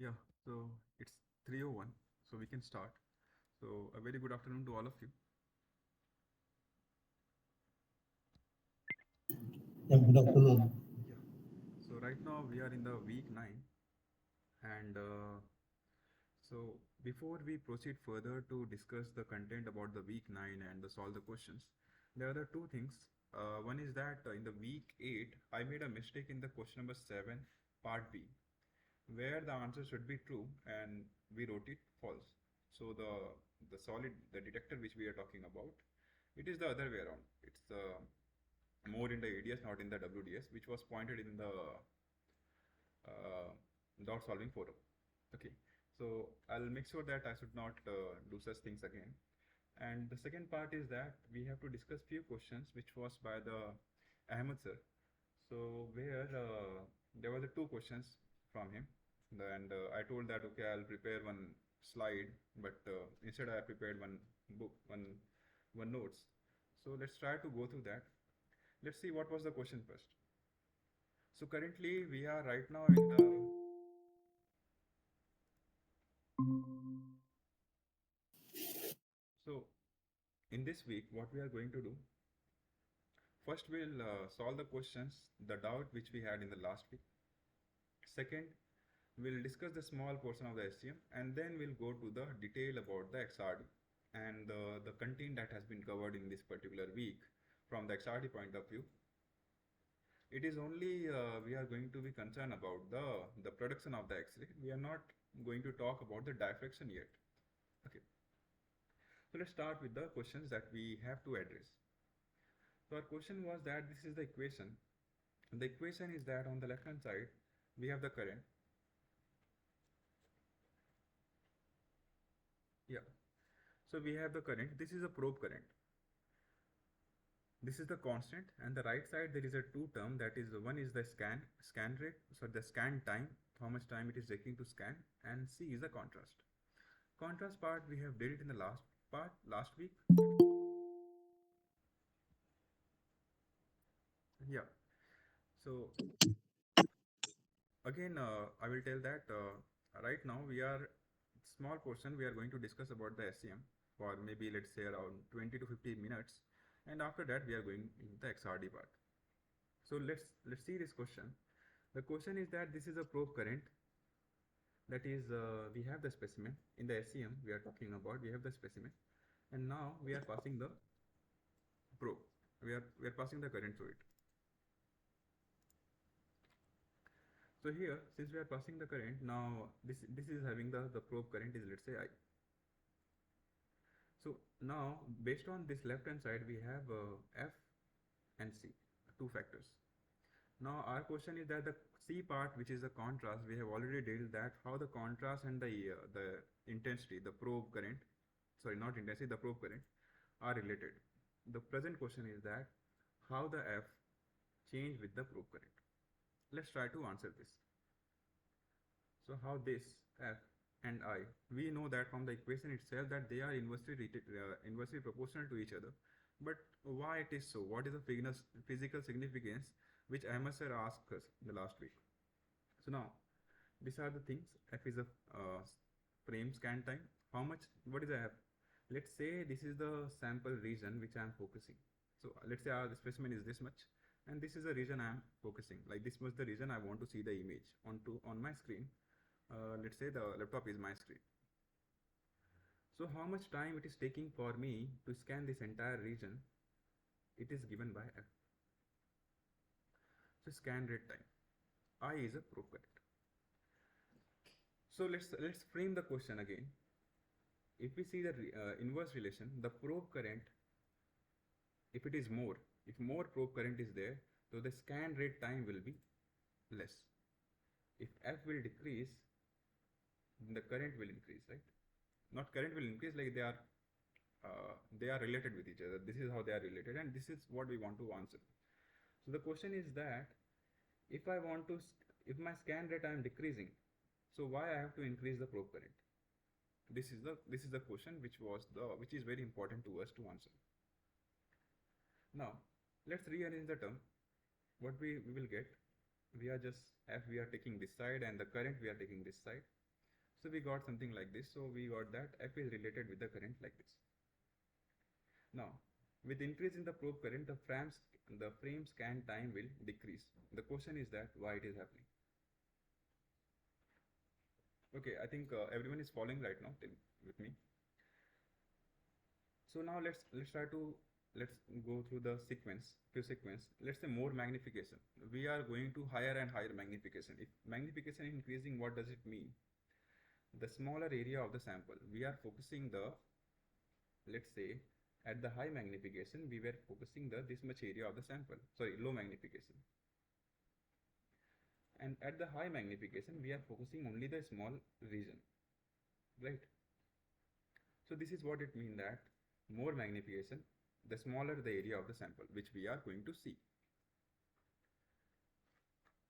Yeah, so it's 3:01, so we can start. So a very good afternoon to all of you. Yeah, good afternoon. Yeah. So right now we are in the week 9, and so before we proceed further to discuss the content about the week 9 and solve the questions, there are the two things. One is that in the week 8, I made a mistake in the question number 7, part B, where the answer should be true and we wrote it false. So the detector which we are talking about, it is the other way around. It's more in the ADS, not in the WDS, which was pointed in the uh, dot solving forum. Okay, so I'll make sure that I should not do such things again. And the second part is that we have to discuss few questions which was by the Ahmed sir. So where there were the two questions from him, and I told that okay, I'll prepare one slide, but instead I prepared one book, one notes. So let's try to go through that. Let's see what was the question first. So currently we are right now in the so in this week what we are going to do. First, we'll solve the questions, the doubt which we had in the last week. Second, we'll discuss the small portion of the SCM, and then we'll go to the detail about the XRD and the content that has been covered in this particular week from the XRD point of view. It is only we are going to be concerned about the production of the X-ray. We are not going to talk about the diffraction yet. Okay, so let's start with the questions that we have to address. So our question was that this is the equation. The equation is that on the left hand side we have the current. Yeah. So we have the current. This is a probe current. This is the constant, and the right side there is a two term, that is one is the scan rate, so the scan time, how much time it is taking to scan, and C is the contrast. Contrast part we have did it in the last week. Yeah. So again, I will tell that right now we are small portion we are going to discuss about the SCM for maybe let's say around 20 to 15 minutes, and after that we are going in the XRD part. So let's see this question. The question is that this is a probe current, that is we have the specimen in the SCM we are talking about, we have the specimen, and now we are passing the probe, we are passing the current through it. So here, since we are passing the current, now this is having the probe current is, let's say, I. So now based on this left hand side we have F and C, two factors. Now our question is that the C part, which is the contrast, we have already dealt that how the contrast and the intensity, the probe current, sorry, not intensity, the probe current are related. The present question is that how the F change with the probe current. Let's try to answer this. So how this F and I, we know that from the equation itself that they are inversely proportional to each other. But why it is so? What is the physical significance which Ahmed sir asked us in the last week? So now these are the things. F is a frame scan time. How much? What is F? Let's say this is the sample region which I am focusing. So let's say our specimen is this much, and this is the region I am focusing. Like this was the region I want to see the image on my screen. Let's say the laptop is my screen. So how much time it is taking for me to scan this entire region? It is given by F. So scan rate time. I is a probe current. So let's frame the question again. If we see the inverse relation, the probe current, if it is more, if more probe current is there, so the scan rate time will be less. If F will decrease, then the current will increase, right? Not current will increase, like they are related with each other. This is how they are related, and this is what we want to answer. So the question is that if I want to, if my scan rate I am decreasing, so why I have to increase the probe current? This is the question which is very important to us to answer. Now let's rearrange the term. What we will get, we are just, if we are taking this side and the current we are taking this side. So we got something like this. So we got that F is related with the current like this. Now, with increase in the probe current, the frame scan time will decrease. The question is that why it is happening. Okay, I think everyone is following right now with me. So now let's try to let's go through the sequence. Let's say more magnification. We are going to higher and higher magnification. If magnification is increasing, what does it mean? The smaller area of the sample. We are focusing the, let's say, at the high magnification, we were focusing the this much area of the sample. Sorry, low magnification. And at the high magnification, we are focusing only the small region, right? So this is what it means that more magnification, the smaller the area of the sample, which we are going to see.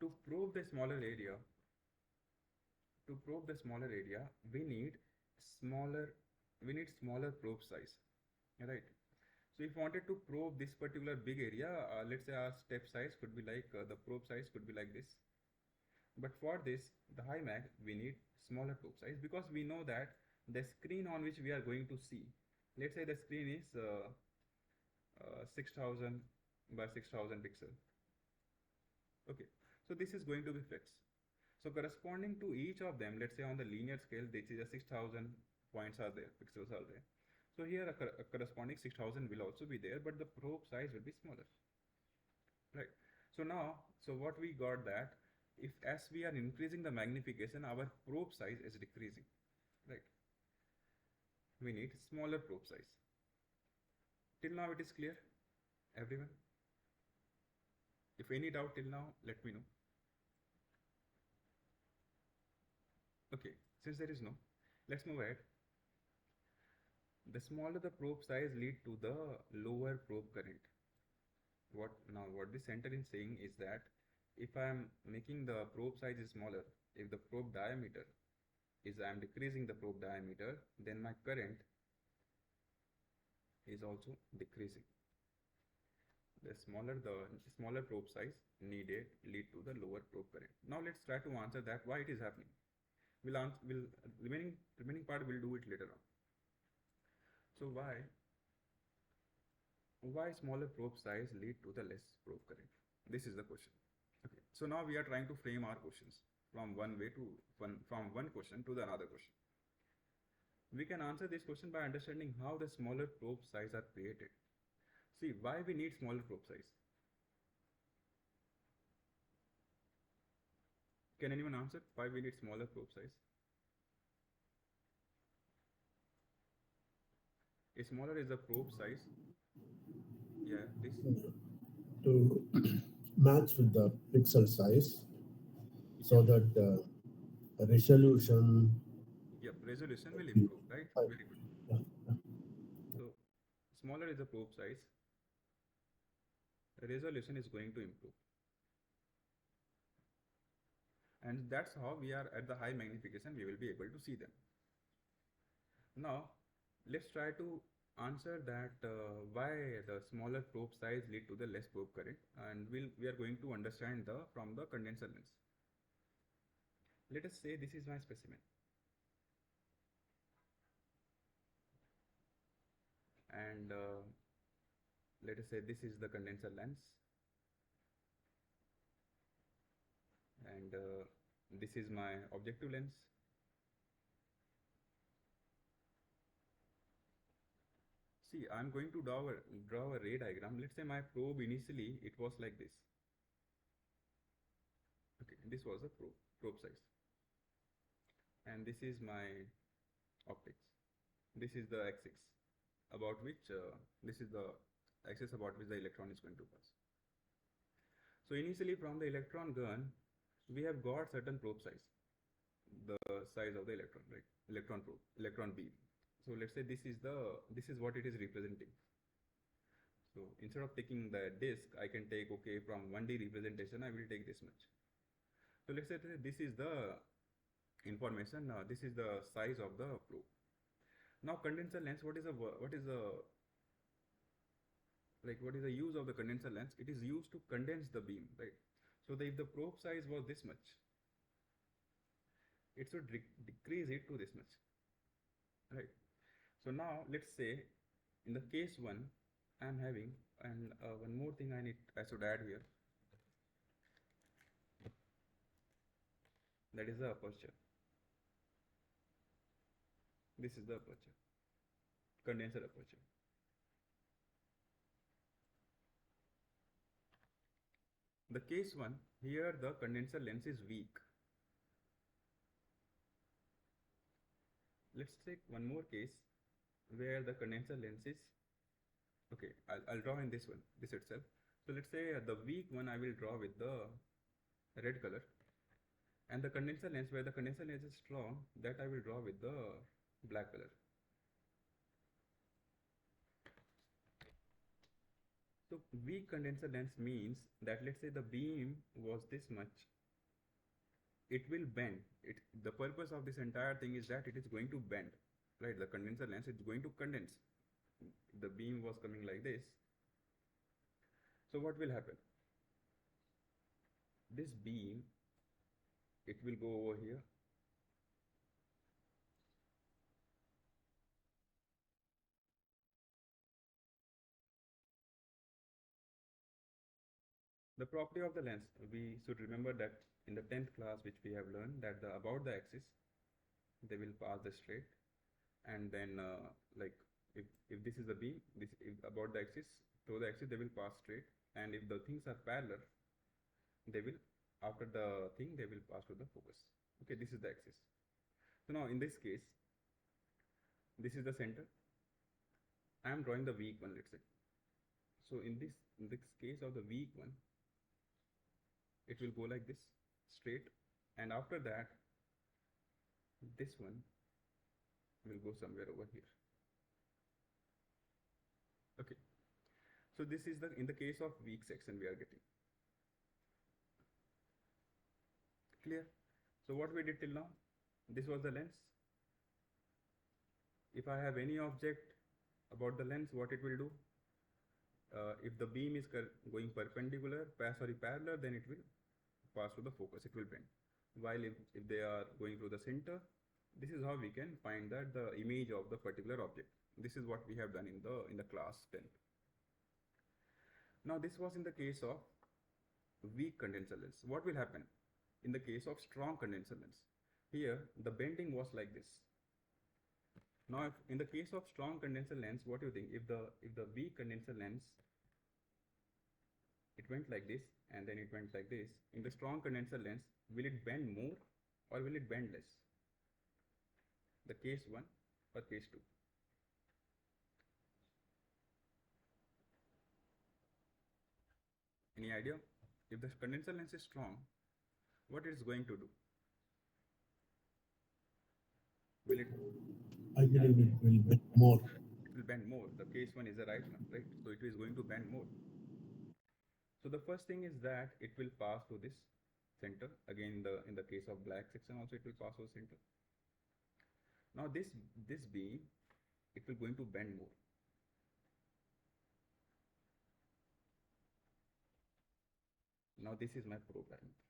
To probe the smaller area, we need smaller, smaller probe size, right? So if you wanted to probe this particular big area, let's say our step size could be like, the probe size could be like this. But for this, the high mag, we need smaller probe size because we know that the screen on which we are going to see, let's say the screen is 6000 by 6000 pixel. Okay, so this is going to be fixed. So corresponding to each of them, let's say on the linear scale, this is a 6000 points are there, pixels are there. So here a corresponding 6000 will also be there, but the probe size will be smaller, right? So now, so what we got that if as we are increasing the magnification, our probe size is decreasing, right? We need smaller probe size. Till now it is clear, everyone? If any doubt till now, let me know. Okay, since there is no, let's move ahead. The smaller the probe size lead to the lower probe current. What the center is saying is that if I am making the probe size is smaller, if the probe diameter is I am decreasing the probe diameter, then my current is also decreasing. The smaller probe size needed lead to the lower probe current. Now let's try to answer that why it is happening. Will remaining part will do it later on. So why smaller probe size lead to the less probe current? This is the question. Okay. So now we are trying to frame our questions from from one question to the another question. We can answer this question by understanding how the smaller probe size are created. See, why we need smaller probe size? Can anyone answer why we need smaller probe size? A smaller is the probe size. Yeah, please. to match with the pixel size so Yep. that resolution Yep. Resolution will be improve, right? high. Very good. Yeah, yeah. So smaller is the probe size, resolution is going to improve. And that's how we are at the high magnification, we will be able to see them. Now, let's try to answer that why the smaller probe size lead to the less probe current, and we are going to understand the from the condenser lens. Let us say this is my specimen, and let us say this is the condenser lens, and this is my objective lens. See, I'm going to draw a ray diagram. Let's say my probe initially it was like this. Okay, this was a probe size, and this is my optics. This is the axis about which this is the axis about which the electron is going to pass. So initially from the electron gun, we have got certain probe size, the size of the electron, right? Electron probe, electron beam. So let's say this is what it is representing. So instead of taking the disk, I can take, okay, from 1D representation, I will take this much. So let's say this is the information, this is the size of the probe. Now condenser lens, what is the use of the condenser lens? It is used to condense the beam, right? So if the probe size was this much, it should decrease it to this much, right? So now let's say in the case 1 I'm having, and one more thing I should add here, that is the aperture. This is the aperture, condenser aperture. The case 1, here the condenser lens is weak. Let's take one more case where the condenser lens is, okay, I'll draw in this one, this itself. So let's say the weak one I will draw with the red color, and the condenser lens, where the condenser lens is strong, that I will draw with the black color. So weak condenser lens means that let's say the beam was this much, it will bend. The purpose of this entire thing is that it is going to bend, right? The condenser lens is going to condense. The beam was coming like this. So what will happen? This beam, it will go over here. The property of the lens, we should remember that in the 10th class, which we have learned, that about the axis, they will pass the straight, and then like if this is the beam, this if about the axis, to the axis they will pass straight, and if the things are parallel, they will, after the thing, they will pass to the focus. Okay, this is the axis. So now in this case, this is the center. I am drawing the weak one, let's say. So in this case of the weak one, it will go like this, straight, and after that this one will go somewhere over here. Okay, so this is the, in the case of weak section we are getting. Clear? So what we did till now, this was the lens. If I have any object about the lens, what it will do, if the beam is going perpendicular, parallel, then it will pass to the focus, it will bend. While if they are going to the center, this is how we can find that the image of the particular object. This is what we have done in the class 10. Now this was in the case of weak condenser lens. What will happen in the case of strong condenser lens? Here the bending was like this. Now if in the case of strong condenser lens, what do you think? If the weak condenser lens, it went like this and then it went like this, in the strong condenser lens, will it bend more or will it bend less? The case 1 or case 2? Any idea? If the condenser lens is strong, what it is going to do? Will it? I believe it will bend more. It will bend more. The case 1 is the right one, right? So it is going to bend more. So the first thing is that it will pass to this center. Again, in the case of black section also, it will pass to the center. Now this beam, it will going to bend more. Now this is my probe parameter.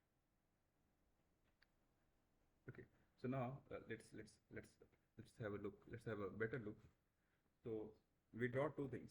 Okay, so now let's have a look. Let's have a better look. So we draw two things.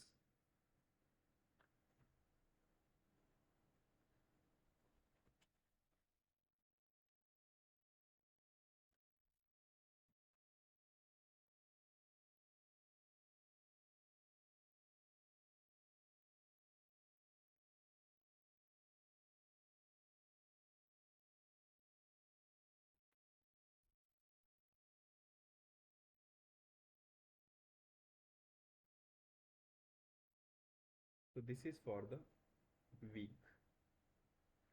So this is for the weak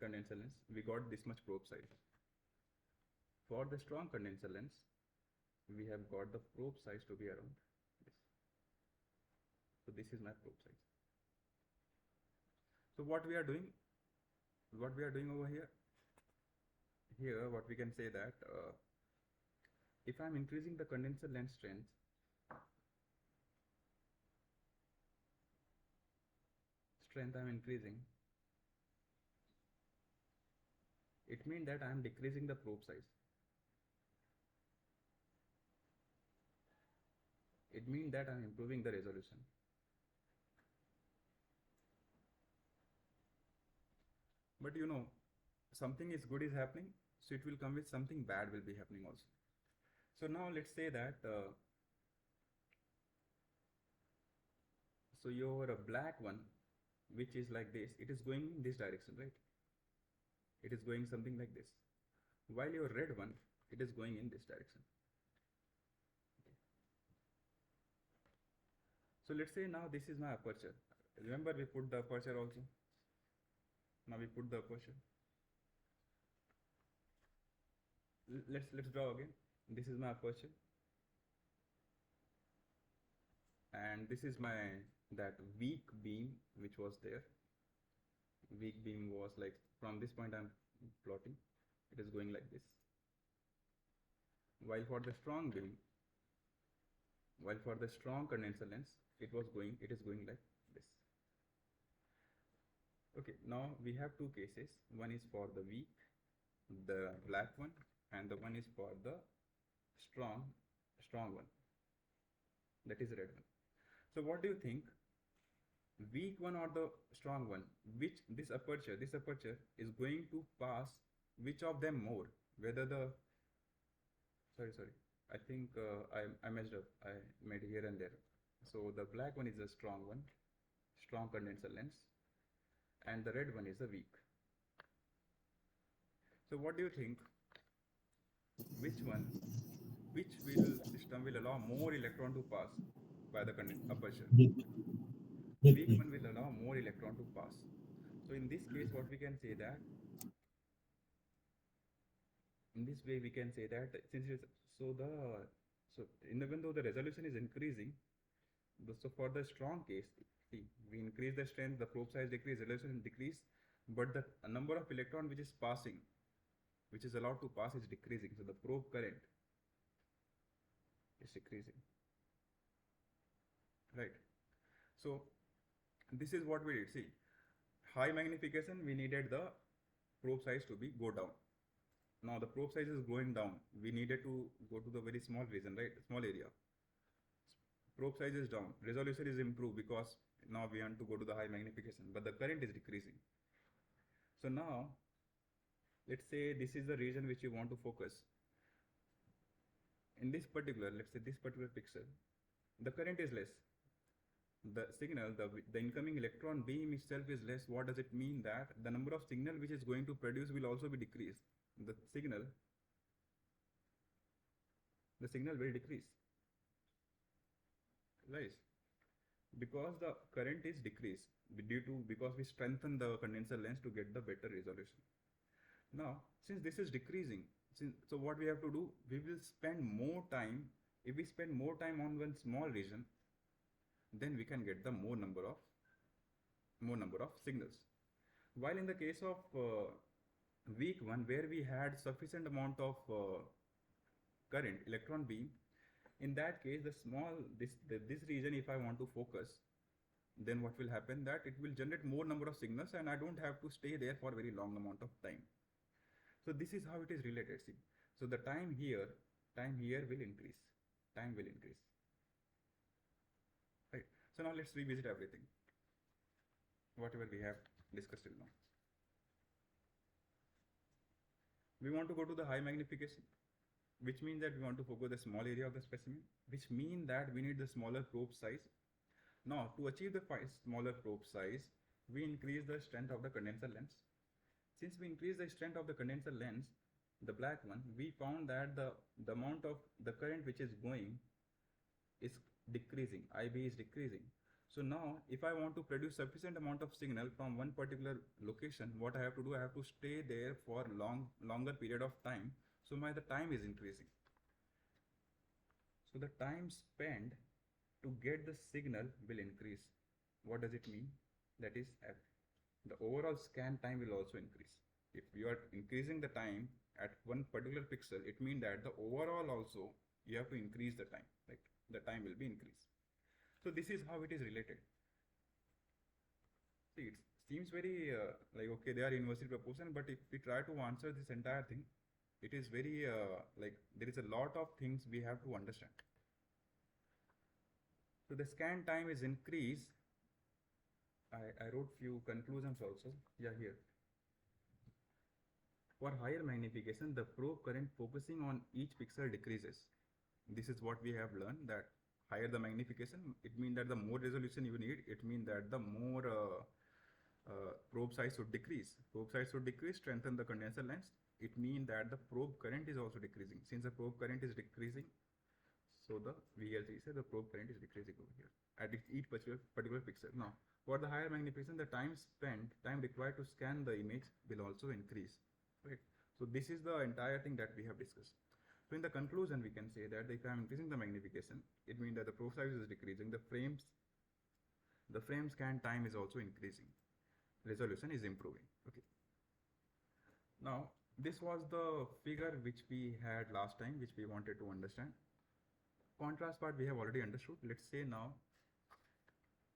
condenser lens. We got this much probe size. For the strong condenser lens, we have got the probe size to be around this. So this is my probe size. So what we are doing over here, what we can say that if I'm increasing the condenser lens strength, I'm increasing, it means that I am decreasing the probe size. it means that I'm improving the resolution. But you know, something is good is happening, so it will come with something bad will be happening also. So now let's say that so your black one, which is like this, it is going in this direction, right? It is going something like this. While your red one, it is going in this direction. So let's say now this is my aperture. Remember we put the aperture also. Now we put the aperture. Let's draw again. This is my aperture, and this is my that weak beam which was there. Weak beam was like from this point I'm plotting. It is going like this. While for the strong beam, while for the strong condenser lens, it is going like this. Okay, now we have two cases. One is for the weak, the black one, and the one is for the strong one, that is red one. So what do you think, weak one or the strong one, which this aperture is going to pass which of them more, whether the sorry, I think I messed up, I made here and there. So the black one is the strong one, strong condenser lens, and the red one is the weak. So what do you think, which one, which will system will allow more electron to pass by the aperture? Weak. Weak. Weak Weak. one will allow more electron to pass. So in this case, what we can say that, in this way we can say that since it's, so even though the resolution is increasing, so for the strong case, see, we increase the strength, the probe size decrease, resolution decrease, but the number of electron which is passing, which is allowed to pass, is decreasing. So the probe current is decreasing, right? So this is what we did. See, high magnification, we needed the probe size to be go down. Now the probe size is going down. We needed to go to the very small region, right? Small area. Probe size is down. Resolution is improved because now we want to go to the high magnification, but the current is decreasing. So now, let's say this is the region which you want to focus. In this particular, let's say this particular pixel, the current is less. The signal, the incoming electron beam itself is less. What does it mean? That the number of signal which is going to produce will also be decreased. The signal will decrease, right? Because the current is decreased because we strengthen the condenser lens to get the better resolution. Now, since this is decreasing, so what we have to do, we will spend more time. If we spend more time on one small region, then we can get the more number of signals. While in the case of weak one, where we had sufficient amount of current, electron beam, in that case, this region, if I want to focus, then what will happen, that it will generate more number of signals and I don't have to stay there for a very long amount of time. So this is how it is related. See, so the time here will increase. Time will increase. Right. So now let's revisit everything, whatever we have discussed till now. We want to go to the high magnification, which means that we want to focus the small area of the specimen, which means that we need the smaller probe size. Now, to achieve the smaller probe size, we increase the strength of the condenser lens. Since we increase the strength of the condenser lens, the black one, we found that the amount of the current which is going is decreasing, IB is decreasing. So now, if I want to produce sufficient amount of signal from one particular location, what I have to do, I have to stay there for longer period of time. So the time is increasing. So the time spent to get the signal will increase. What does it mean? That is F. The overall scan time will also increase. If you are increasing the time at one particular pixel, it means that the overall also you have to increase the time. Like the time will be increased. So this is how it is related. See, it seems very like okay, they are inversely proportional, but if we try to answer this entire thing, it is very like there is a lot of things we have to understand. So the scan time is increased. I wrote few conclusions also. Yeah, here. For higher magnification, the probe current focusing on each pixel decreases. This is what we have learned, that higher the magnification, it means that the more resolution you need, it means that the more probe size should decrease. Probe size should decrease, strengthen the condenser lens. It means that the probe current is also decreasing. Since the probe current is decreasing, so the VLC says the probe current is decreasing over here at each particular pixel. Now, for the higher magnification, the time required to scan the image will also increase, right? So this is the entire thing that we have discussed. So in the conclusion, we can say that if I am increasing the magnification, it means that the probe size is decreasing, the frame scan time is also increasing, resolution is improving. Okay. Now, this was the figure which we had last time, which we wanted to understand. Contrast part we have already understood. Let's say now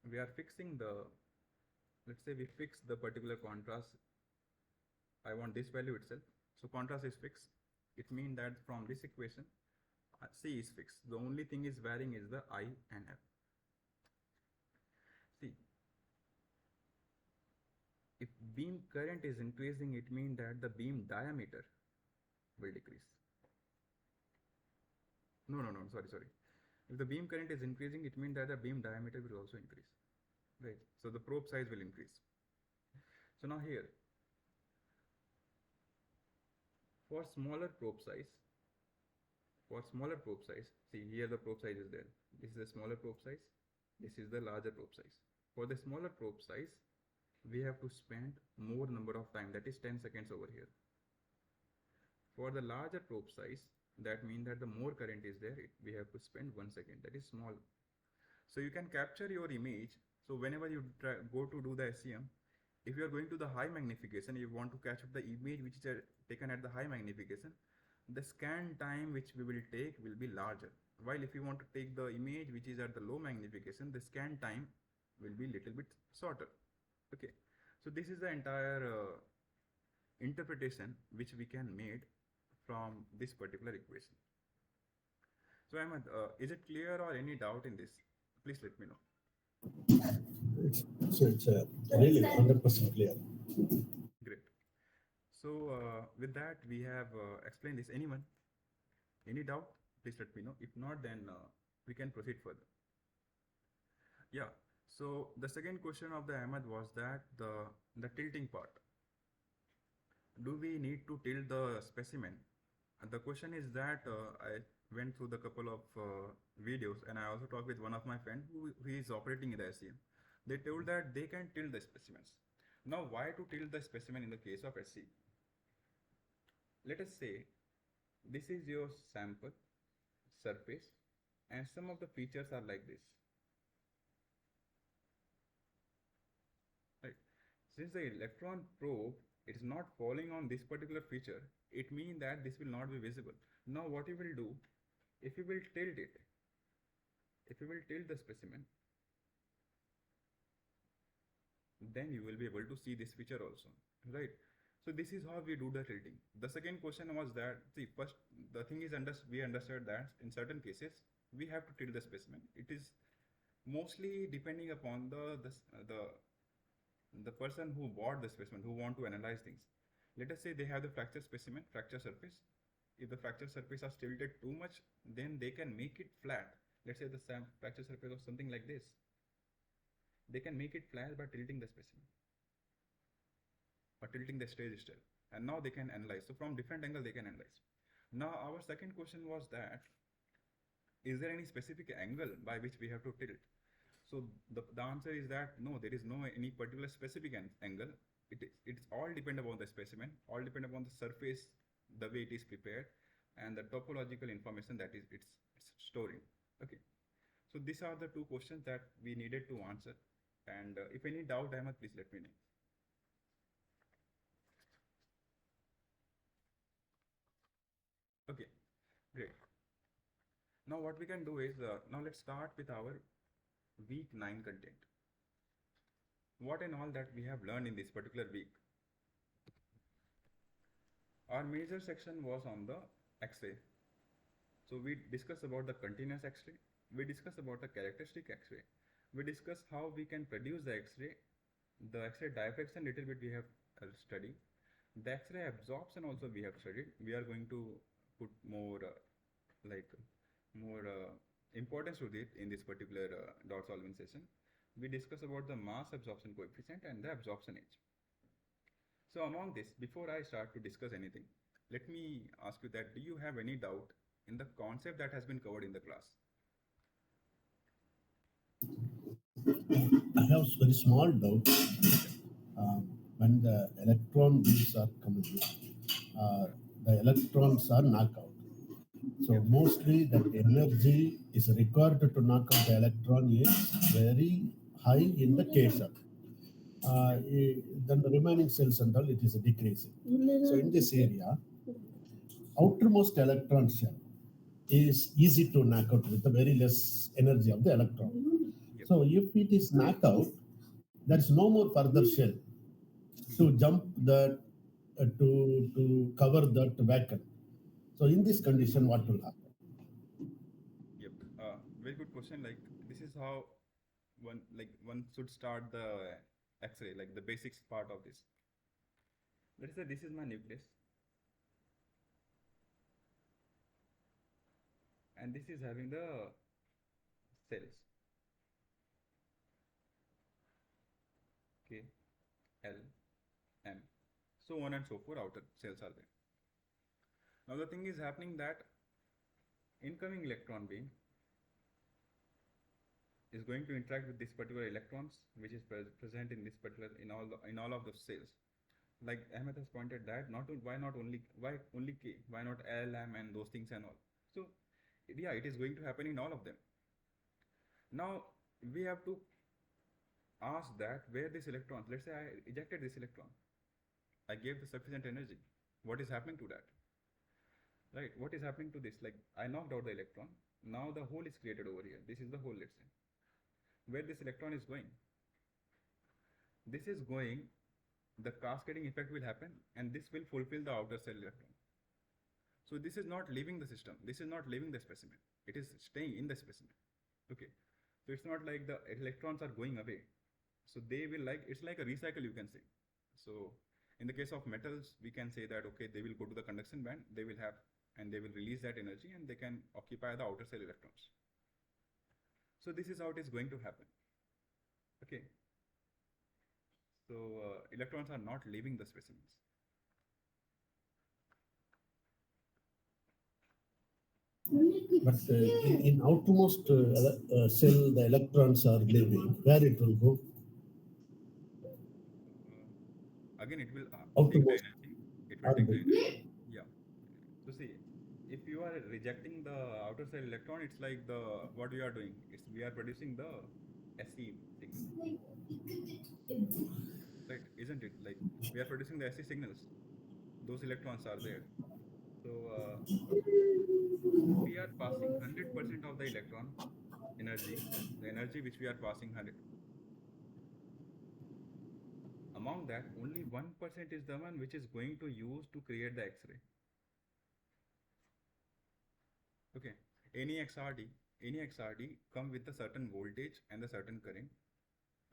we are fixing the, let's say we fix the particular contrast. I want this value itself. So contrast is fixed. It means that from this equation, C is fixed. The only thing is varying is the I and F. See, if beam current is increasing, it means that the beam diameter will decrease. No, sorry. If the beam current is increasing, it means that the beam diameter will also increase, right? So the probe size will increase. So now here, for smaller probe size, see here the probe size is there. This is the smaller probe size. This is the larger probe size. For the smaller probe size, we have to spend more number of time, that is 10 seconds over here. For the larger probe size, that means that the more current is there, we have to spend 1 second, that is small. So you can capture your image. So whenever you go to do the SEM, if you are going to the high magnification, you want to catch up the image which is taken at the high magnification, the scan time which we will take will be larger. While if you want to take the image which is at the low magnification, the scan time will be little bit shorter. Okay, so this is the entire interpretation which we can made from this particular equation. So Ahmed, is it clear or any doubt in this? Please let me know. It's really 100% clear. Great. So with that, we have explained this. Anyone? Any doubt? Please let me know. If not, then we can proceed further. Yeah. So the second question of the Ahmed was that the tilting part. Do we need to tilt the specimen? And the question is that I went through the couple of videos, and I also talked with one of my friends who is operating in the SEM. They told that they can tilt the specimens. Now, why to tilt the specimen in the case of SC? Let us say this is your sample surface, and some of the features are like this. Right. Since the electron probe is not falling on this particular feature, it means that this will not be visible. Now what you will do, if you will tilt it, if you will tilt the specimen, then you will be able to see this feature also, right? So this is how we do the tilting. The second question was that, see, first the thing is we understood that in certain cases we have to tilt the specimen. It is mostly depending upon the person who bought the specimen, who want to analyze things. Let us say they have the fracture specimen, fracture surface. If the fracture surface is tilted too much, then they can make it flat. Let's say the fracture surface was something like this. They can make it flat by tilting the specimen or tilting the stage itself. And now they can analyze. So from different angle they can analyze. Now our second question was that, is there any specific angle by which we have to tilt? So the answer is that no, there is no any particular specific angle. It's all depend upon the specimen, all depend upon the surface, the way it is prepared, and the topological information that is it's storing. Okay. So these are the two questions that we needed to answer. And if any doubt, Ahmed, please let me know. Okay, great. Now what we can do is, now let's start with our week 9 content. What and all that we have learned in this particular week. Our major section was on the X-ray. So we discussed about the continuous X-ray, We discuss about the characteristic X-ray. We discuss how we can produce the X-ray. The X-ray diffraction little bit we have studied. The X-ray absorption also we have studied. We are going to put more like more importance to it in this particular dot solving session. We discuss about the mass absorption coefficient and the absorption age. So among this, before I start to discuss anything, let me ask you that do you have any doubt in the concept that has been covered in the class? I have very small doubt. When the electron beams are coming, uh, the electrons are knocked out. So Yep. mostly that energy is required to knock out the electron is very high in the case of. Yep. Then the remaining cells and all it is decreasing. So in this area, outermost electron shell is easy to knock out with the very less energy of the electron. Yep. So if it is knocked out, there is no more further shell to jump that to cover that vacuum. So in this condition, what will happen? Yep. Very good question. Like this is how one should start the X-ray, like the basics part of this. Let's say this is my nucleus, and this is having the cells K, L, M, so on and so forth. Outer cells are there. Now the thing is happening that incoming electron beam is going to interact with this particular electrons, which is present in this particular in all of the cells. Like Ahmed has pointed that why not only why only K, why not L, M, and those things and all. So yeah, it is going to happen in all of them. Now we have to ask that where this electron, let's say I ejected this electron, I gave the sufficient energy. What is happening to that? Right? What is happening to this? Like I knocked out the electron. Now the hole is created over here. This is the hole, let's say. Where this electron is going? This is going, the cascading effect will happen, and this will fulfill the outer cell electron. So this is not leaving the system. This is not leaving the specimen. It is staying in the specimen. Okay. So it's not like the electrons are going away. So they will it's like a recycle, you can say. So in the case of metals, we can say that, okay, they will go to the conduction band, they will have, and they will release that energy and they can occupy the outer cell electrons. So this is how it is going to happen. Okay. So electrons are not leaving the specimens. But in outermost cell, the electrons are leaving. Where it will go? Again, it will take the Outermost energy. It will are take the energy. leaving. Yeah. So see, if you are rejecting the outer cell electron, it's like the what we are doing. It's we are producing the SE signal, right? Isn't it? Like we are producing the SE signals. Those electrons are there. So we are passing 100% of the electron energy, the energy which we are passing 100. Among that, only 1% is the one which is going to use to create the X-ray. Okay. Any XRD, any XRD come with a certain voltage and a certain current.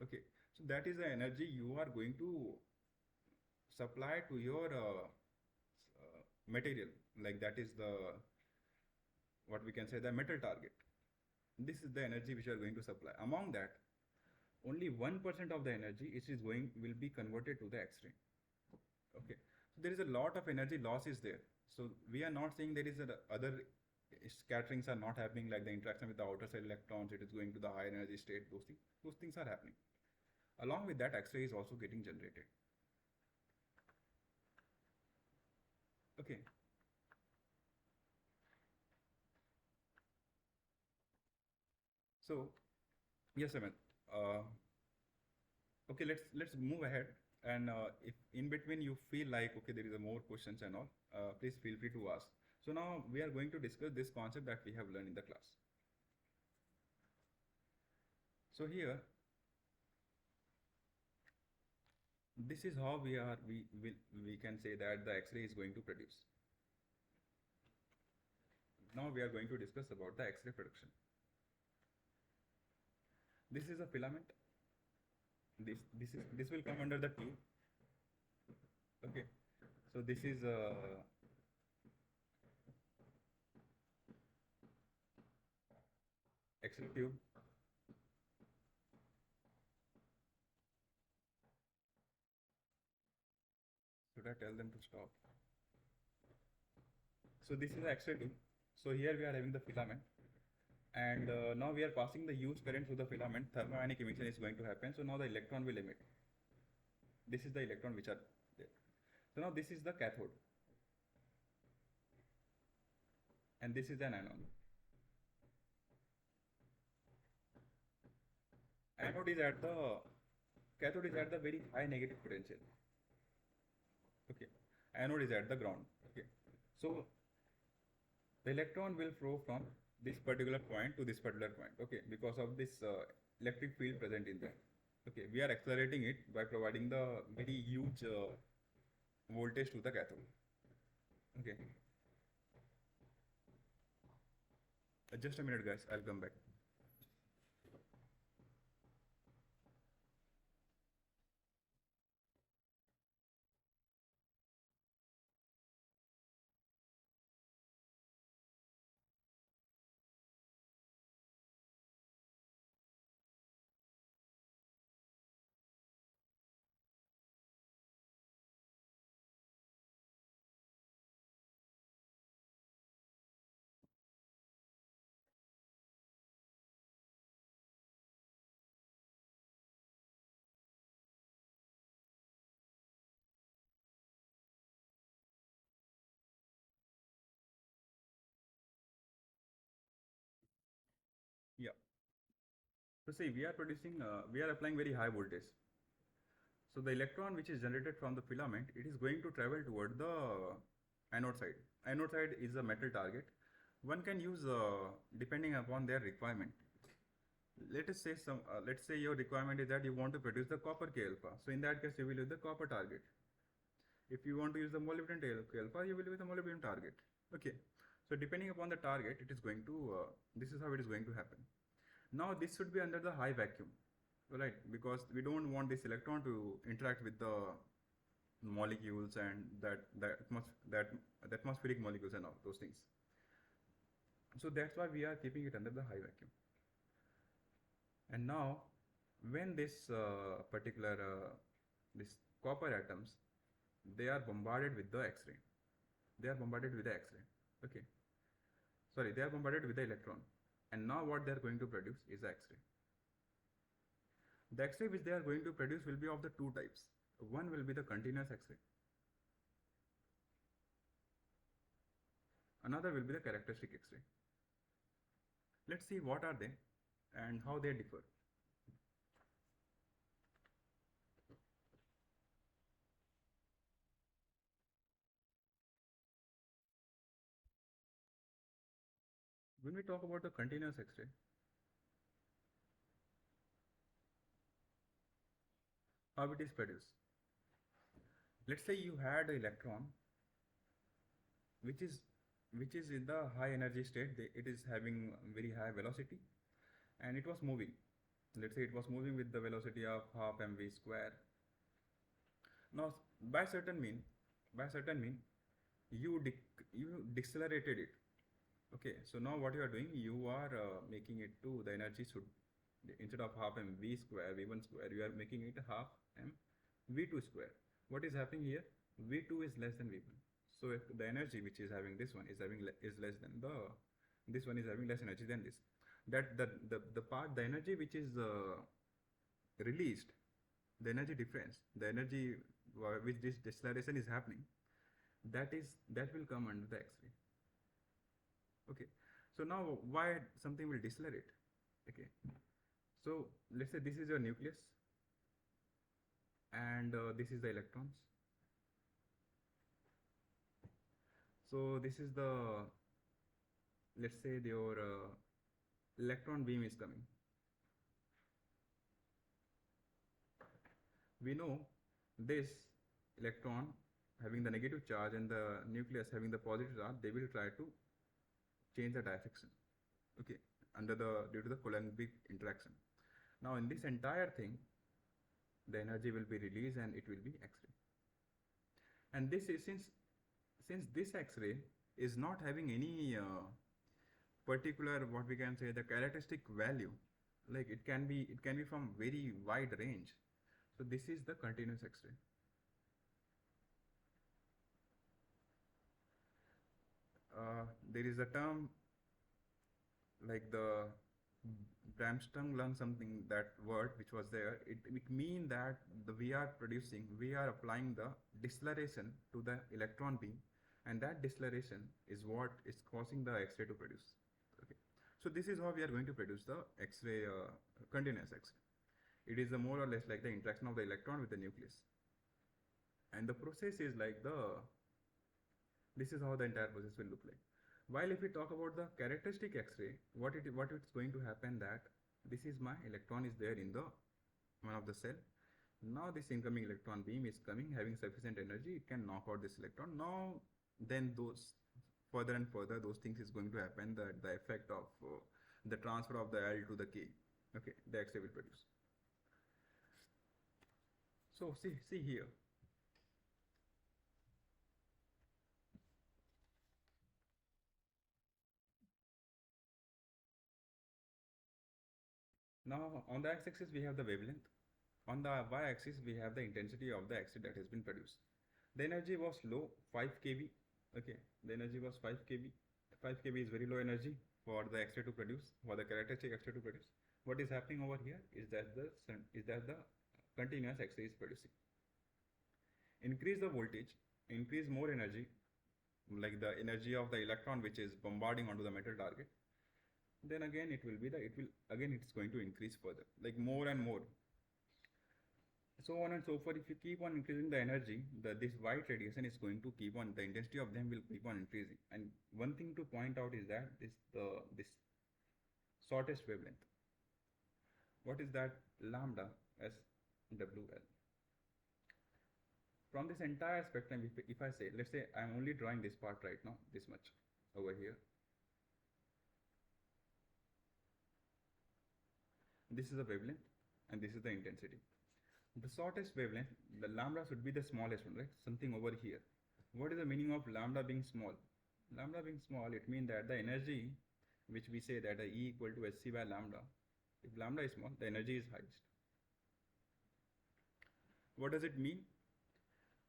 Okay. So that is the energy you are going to supply to your material. Like that is the what we can say the metal target. This is the energy which you are going to supply. Among that, only 1% of the energy which is going will be converted to the X-ray. Okay. So there is a lot of energy loss is there. So we are not saying there is other scatterings are not happening, like the interaction with the outer cell electrons, it is going to the higher energy state, those things are happening. Along with that, X-ray is also getting generated. Okay. So yes, Amit. Uh, okay, let's move ahead. And if in between you feel like okay there is a more questions and all, please feel free to ask. So now we are going to discuss this concept that we have learned in the class. So here, this is how we can say that the X-ray is going to produce. Now we are going to discuss about the X-ray production. This is a filament. This will come under the tube. Okay. So this is a X-ray tube. Should I tell them to stop? So this is the X-ray tube. So here we are having the filament, and now we are passing the used current through the filament. Thermionic emission is going to happen. So now the electron will emit. This is the electron which are there. So now this is the cathode, and this is an anode. Anode is at the cathode is at the very high negative potential. Okay, anode is at the ground. Okay, so the electron will flow from this particular point to this particular point. Okay, because of this electric field present in there. Okay, we are accelerating it by providing the very huge voltage to the cathode. Okay, just a minute, guys. I'll come back. Yeah. So see, we are applying very high voltage. So the electron which is generated from the filament, it is going to travel toward the anode side. Anode side is a metal target. One can use depending upon their requirement. Let's say your requirement is that you want to produce the copper K alpha. So in that case, you will use the copper target. If you want to use the molybdenum K alpha, you will use the molybdenum target. Okay. So depending upon the target, it is going to this is how it is going to happen. Now this should be under the high vacuum, right? Because we don't want this electron to interact with the molecules and that atmospheric molecules and all those things. So that's why we are keeping it under the high vacuum. And now, when this particular this copper atoms, they are bombarded with the X-ray. They are bombarded with the X-ray. Okay. Sorry, they are bombarded with the electron. And now what they are going to produce is the X-ray. The X-ray which they are going to produce will be of the two types. One will be the continuous X-ray. Another will be the characteristic X-ray. Let's see what are they and how they differ. When we talk about the continuous X-ray, how it is produced. Let's say you had an electron which is in the high energy state. It is having very high velocity and it was moving. Let's say it was moving with the velocity of half mv square. Now by certain mean you decelerated it. Okay, so now what you are doing, you are making it to the energy should, instead of half mv square v1 square, you are making it half m v2 square. What is happening here? V2 is less than V1. So if the energy which is having this one is less than this one is having less energy than this. That the energy which is released, the energy difference, the energy which this deceleration is happening, that will come under the X-ray. Okay. So now why something will decelerate? Okay. So let's say this is your nucleus and this is the electrons. So this is the, let's say your electron beam is coming. We know this electron having the negative charge and the nucleus having the positive charge, they will try to change the direction. Okay, due to the Coulombic interaction. Now in this entire thing, the energy will be released and it will be X-ray. And this is since this X-ray is not having any particular, what we can say, the characteristic value, like it can be from very wide range. So this is the continuous X-ray. There is a term like the Bramstung lung something, that word which was there, it mean that we are applying the deceleration to the electron beam, and that deceleration is what is causing the X-ray to produce. Okay, so this is how we are going to produce the X-ray, continuous X-ray. It is a more or less like the interaction of the electron with the nucleus, and the process is like the this is how the entire process will look like. While if we talk about the characteristic X-ray, what it's going to happen that this is my electron is there in the one of the cell. Now this incoming electron beam is coming having sufficient energy, it can knock out this electron. Now then those further and further those things is going to happen, the effect of the transfer of the L to the K. Okay, the X-ray will produce. So see here. Now on the x-axis we have the wavelength. On the y-axis we have the intensity of the X-ray that has been produced. The energy was low, 5 kV. Okay, the energy was 5 kV. 5 kV is very low energy for the X-ray to produce, for the characteristic X-ray to produce. What is happening over here is that the continuous X-ray is producing. Increase the voltage, increase more energy, like the energy of the electron which is bombarding onto the metal target. Then again it's going to increase further, like more and more, so on and so forth. If you keep on increasing the energy, this white radiation is going to keep on, the intensity of them will keep on increasing. And one thing to point out is that this shortest wavelength, what is that? Lambda SWL. From this entire spectrum, if I say, let's say I'm only drawing this part right now, this much over here, this is the wavelength and this is the intensity. The shortest wavelength, the lambda should be the smallest one, right? Something over here. What is the meaning of lambda being small? Lambda being small, it means that the energy, which we say that E equal to hc by lambda, if lambda is small, the energy is highest. What does it mean?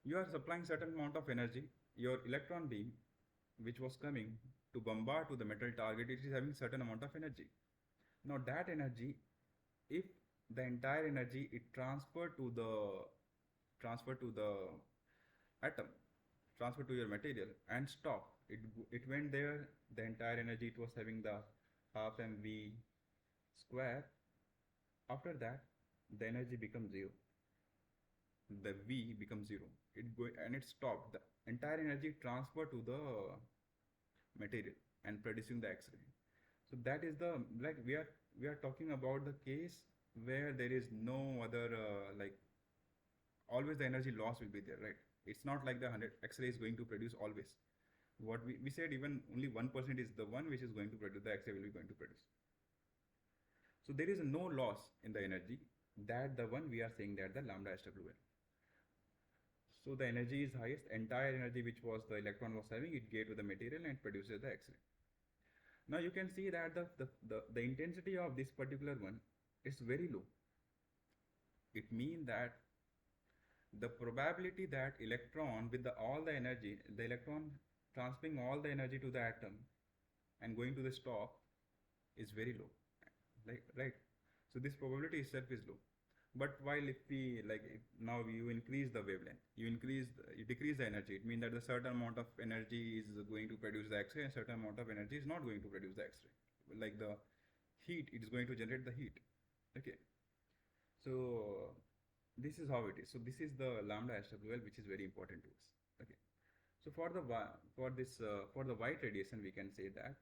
You are supplying certain amount of energy, your electron beam, which was coming to bombard to the metal target, it is having certain amount of energy. Now that energy, if the entire energy it transferred to the atom, transfer to your material and stop, it went there, the entire energy it was having the half mv square. After that the energy becomes zero, the v becomes zero, it stopped, the entire energy transferred to the material and producing the X-ray. So that is the, like we are talking about the case where there is no other like always the energy loss will be there, right? It's not like the 100 X-ray is going to produce always. What we said, even only 1% is the one which is going to produce, the X-ray will be going to produce. So there is no loss in the energy, that the one we are saying that the lambda SWL. So the energy is highest, entire energy which was the electron was having, it gave to the material and produces the X-ray. Now you can see that the intensity of this particular one is very low. It means that the probability that electron with all the energy, the electron transferring all the energy to the atom and going to the stop is very low, right? So this probability itself is low. But while if we now you increase the wavelength, you decrease the energy, it means that a certain amount of energy is going to produce the X-ray and certain amount of energy is not going to produce the X-ray. Like the heat, it is going to generate the heat. Okay. So this is how it is. So this is the lambda SWL, which is very important to us. Okay. So for the white radiation, we can say that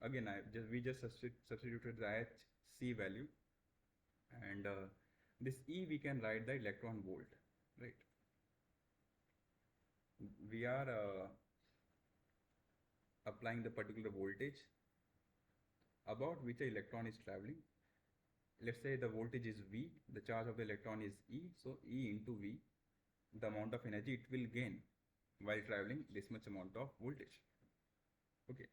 again we just substituted the Hc value, and this E we can write the electron volt, right? We are applying the particular voltage about which the electron is traveling, let's say the voltage is V, the charge of the electron is E, so E into V, the amount of energy it will gain while traveling this much amount of voltage. Okay,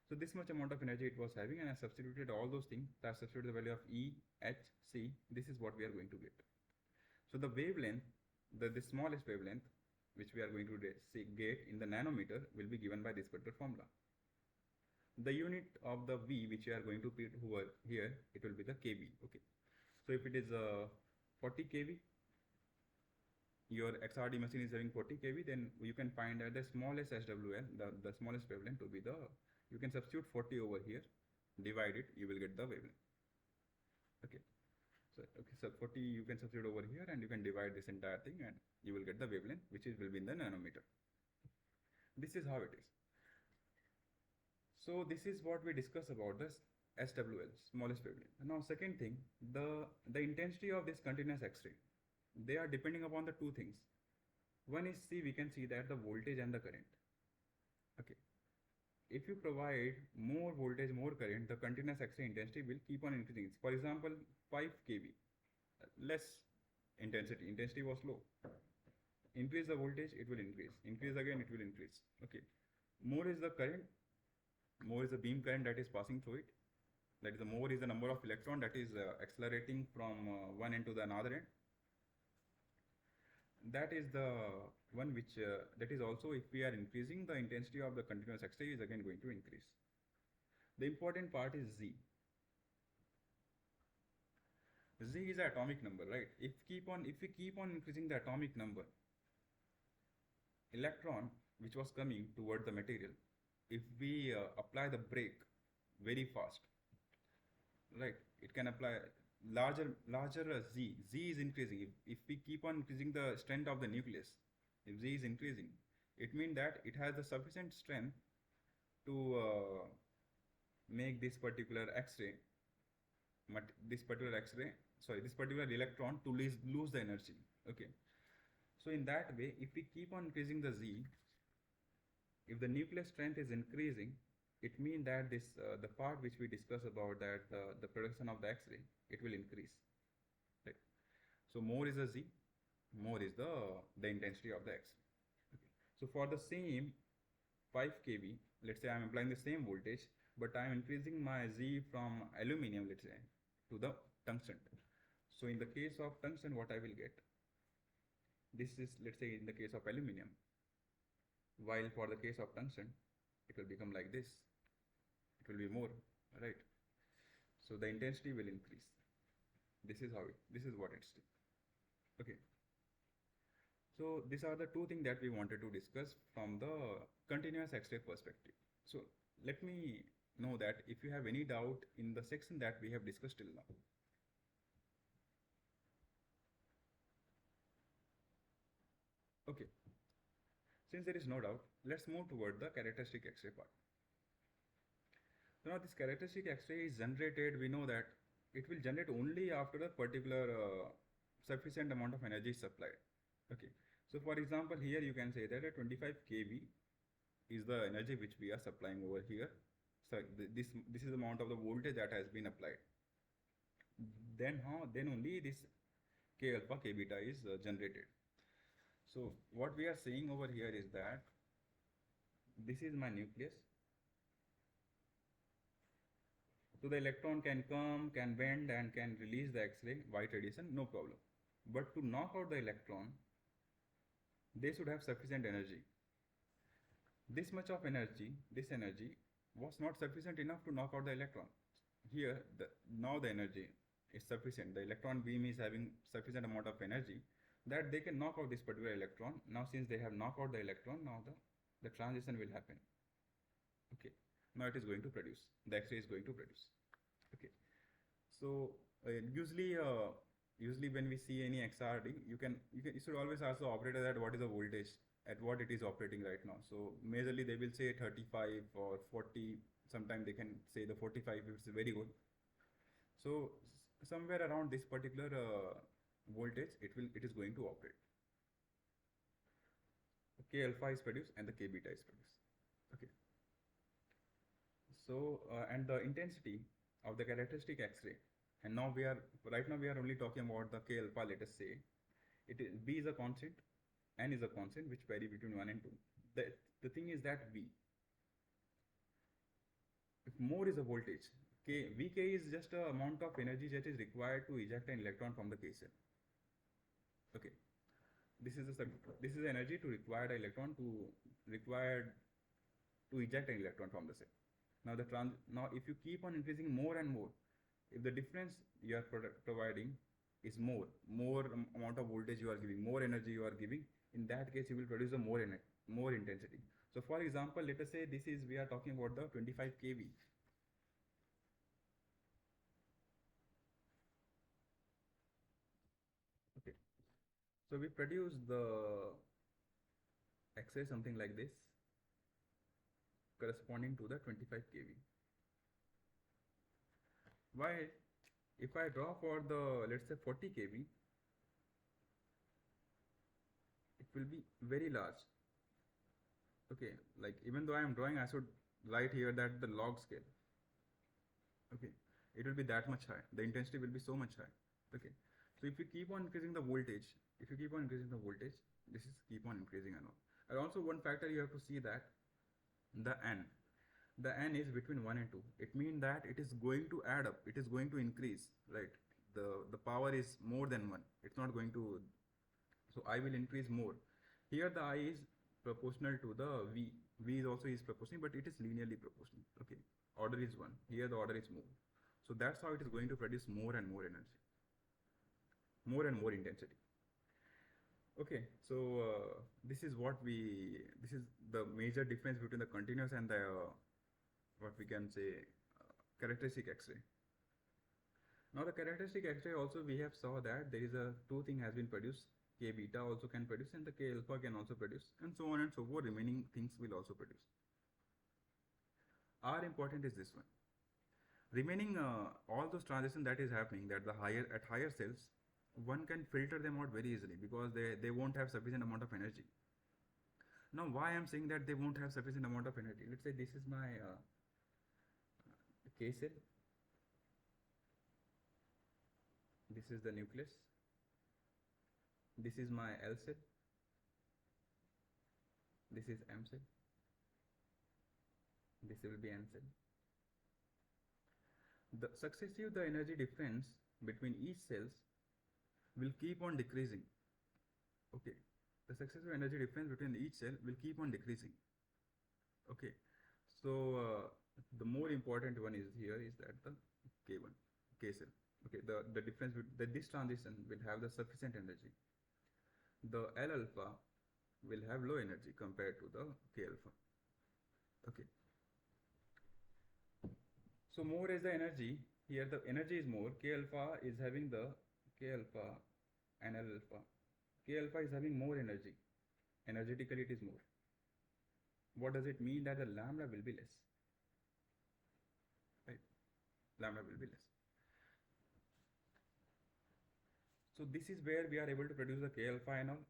so this much amount of energy it was having, and I substituted all those things. So I substituted the value of E, H, C. This is what we are going to get. So the wavelength, the smallest wavelength, which we are going to get in the nanometer, will be given by this particular formula. The unit of the V which we are going to put over here, it will be the kV. Okay, so if it is 40 kV, your XRD machine is having 40 kV, then you can find that the smallest SWL, the smallest wavelength will be the, you can substitute 40 over here, divide it, you will get the wavelength. Okay, so 40 you can substitute over here, and you can divide this entire thing, and you will get the wavelength, which will be in the nanometer. This is how it is. So this is what we discuss about this SWL, smallest wavelength. Now second thing, the intensity of this continuous X-ray, they are depending upon the two things. One is, see, we can see that the voltage and the current. Okay, if you provide more voltage, more current, the continuous X-ray intensity will keep on increasing. For example, 5 kV, less intensity was low. Increase the voltage, it will increase. Increase again, it will increase. Okay, more is the current, more is the beam current that is passing through it. That is, the more is the number of electron that is accelerating from one end to the another end. That is the one which, that is also, if we are increasing the intensity of the continuous X-ray, is again going to increase. The important part is Z. Z is the atomic number, right? If we keep on increasing the atomic number, electron which was coming toward the material, if we apply the brake very fast, right, it can apply larger Z. Z is increasing. If we keep on increasing the strength of the nucleus, if Z is increasing, it means that it has the sufficient strength to make this particular X-ray, this particular electron to lose the energy. Okay, so in that way, if we keep on increasing the Z, if the nucleus strength is increasing, it means that this the part which we discussed about, that the production of the X-ray, it will increase. Right. So more is the Z, more is the intensity of the X-ray. Okay. So for the same 5 kV, let's say I am applying the same voltage, but I am increasing my Z from aluminum, let's say, to the tungsten. So in the case of tungsten, what I will get, this is, let's say, in the case of aluminum, while for the case of tungsten, it will become like this. It will be more, right? So the intensity will increase. This is what it's doing. Okay. So these are the two things that we wanted to discuss from the continuous X-ray perspective. So let me know that if you have any doubt in the section that we have discussed till now. Okay. Since there is no doubt, let's move toward the characteristic X-ray part. Now this characteristic X-ray is generated, we know that it will generate only after a particular sufficient amount of energy is supplied. Okay, so for example, here you can say that a 25 kV is the energy which we are supplying over here. So this is the amount of the voltage that has been applied. Then only this K alpha K beta is generated. So what we are saying over here is that this is my nucleus. So the electron can come, can bend, and can release the X-ray, white radiation, no problem. But to knock out the electron, they should have sufficient energy. This much of energy, this energy was not sufficient enough to knock out the electron. Here, now the energy is sufficient. The electron beam is having sufficient amount of energy that they can knock out this particular electron. Now since they have knocked out the electron, now the transition will happen. Okay. Now it is going to produce, the X-ray is going to produce. Okay, so usually when we see any XRD, you should always ask the operator that what is the voltage at what it is operating right now. So majorly they will say 35 or 40. Sometimes they can say the 45 if it's very good. So somewhere around this particular voltage, it is going to operate. K alpha is produced and the K beta is produced. Okay. So, and the intensity of the characteristic X-ray, And now right now we are only talking about the k alpha. Let us say b is a constant, n is a constant which vary between 1 and 2. The thing is that if more is a voltage, Vk is just a amount of energy that is required to eject an electron from the K cell. Okay, this is this is energy to required to eject an electron from the cell. Now now if you keep on increasing more and more, if the difference you are providing is more amount of voltage you are giving, more energy you are giving, in that case you will produce a more intensity. So for example, let us say we are talking about the 25 kV. Okay, so we produce the X-ray something like this, corresponding to the 25 kV. Why? If I draw for the, let's say, 40 kV, it will be very large. Okay, like even though I am drawing, I should write here that the log scale. Okay, it will be that much high. The intensity will be so much high. Okay, so if you keep on increasing the voltage, this is keep on increasing and all. And also one factor you have to see that the n, is between 1 and 2. It means that it is going to add up. It is going to increase, right? The power is more than 1. It's not going to. So I will increase more. Here the I is proportional to the V. V is also is proportional, but it is linearly proportional. Okay, order is 1. Here the order is more. So that's how it is going to produce more and more energy, more and more intensity. Okay, so this is the major difference between the continuous and the what we can say characteristic X-ray. Now the characteristic X-ray also we have saw that there is a two thing has been produced. K beta also can produce and the K alpha can also produce, and so on and so forth. Remaining things will also produce. R important is this one. Remaining all those transitions that is happening, that the higher cells, one can filter them out very easily because they won't have sufficient amount of energy. Now why I am saying that they won't have sufficient amount of energy? Let's say this is my K cell. This is the nucleus. This is my L cell. This is M cell. This will be N cell. The energy difference between each cells will keep on decreasing. Okay, the successive energy difference between each cell will keep on decreasing. Okay, so the more important one is here is that the K1, K cell. Okay, the difference that this transition will have the sufficient energy. The L alpha will have low energy compared to the K alpha. Okay. So more is the energy. Here the energy is more. K alpha is having the K alpha and L alpha. K alpha is having more energy. Energetically it is more. What does it mean? That the lambda will be less. Right? Lambda will be less. So this is where we are able to produce the K alpha and all,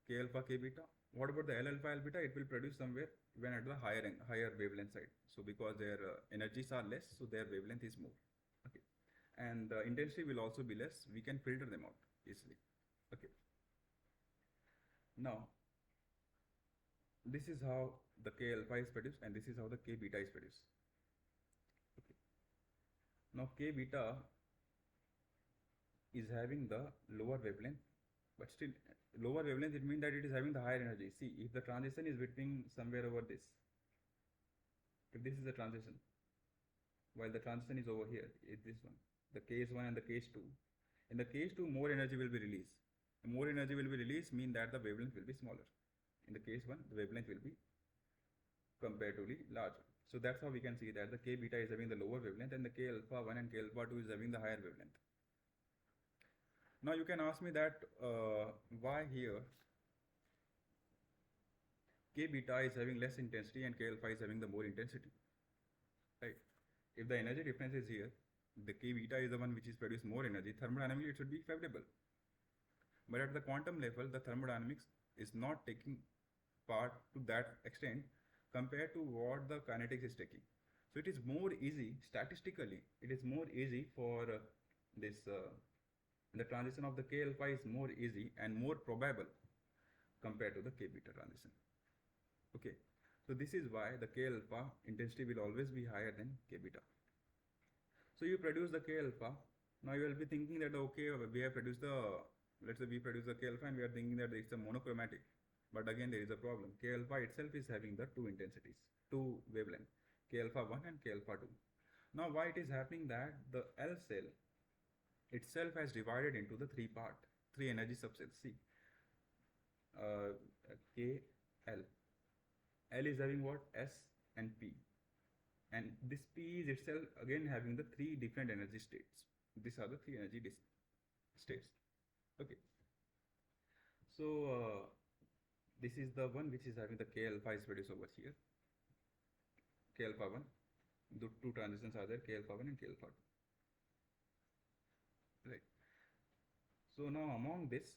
K alpha, K beta. What about the L alpha, L beta? It will produce somewhere when at the higher wavelength side. So because their energies are less, so their wavelength is more. Okay, and the intensity will also be less. We can filter them out easily. Okay. Now, this is how the K alpha is produced, and this is how the K beta is produced. Okay. Now K beta is having the lower wavelength, but still lower wavelength, it means that it is having the higher energy. See, if the transition is between somewhere over this, if this is the transition, while the transition is over here, is this one, the case 1 and the case 2. In the case 2, more energy will be released. The more energy will be released mean that the wavelength will be smaller. In the case 1, the wavelength will be comparatively larger. So that's how we can see that the K beta is having the lower wavelength and the K alpha 1 and K alpha 2 is having the higher wavelength. Now you can ask me that why here K beta is having less intensity and K alpha is having the more intensity, right? If the energy difference is here, the K beta is the one which is produced more energy, thermodynamically it should be favorable. But at the quantum level, the thermodynamics is not taking part to that extent compared to what the kinetics is taking. So it is more easy, statistically, it is more easy for this the transition of the K alpha is more easy and more probable compared to the K beta transition. Okay, so this is why the K alpha intensity will always be higher than K beta. So you produce the K alpha. Now you will be thinking that okay, we have produced the, let's say we produce the K alpha and we are thinking that it's a monochromatic. But again, there is a problem. K alpha itself is having the two intensities, two wavelength, K alpha 1 and K alpha 2. Now why it is happening that the L cell itself has divided into the three energy subsets. See, uh, K, L. L is having what? S and P. And this P is itself again having the three different energy states. These are the three energy states. Okay. So this is the one which is having the K alpha is produced over here. K alpha 1. The two transitions are there, K alpha 1 and K alpha 2. Right. So now among this,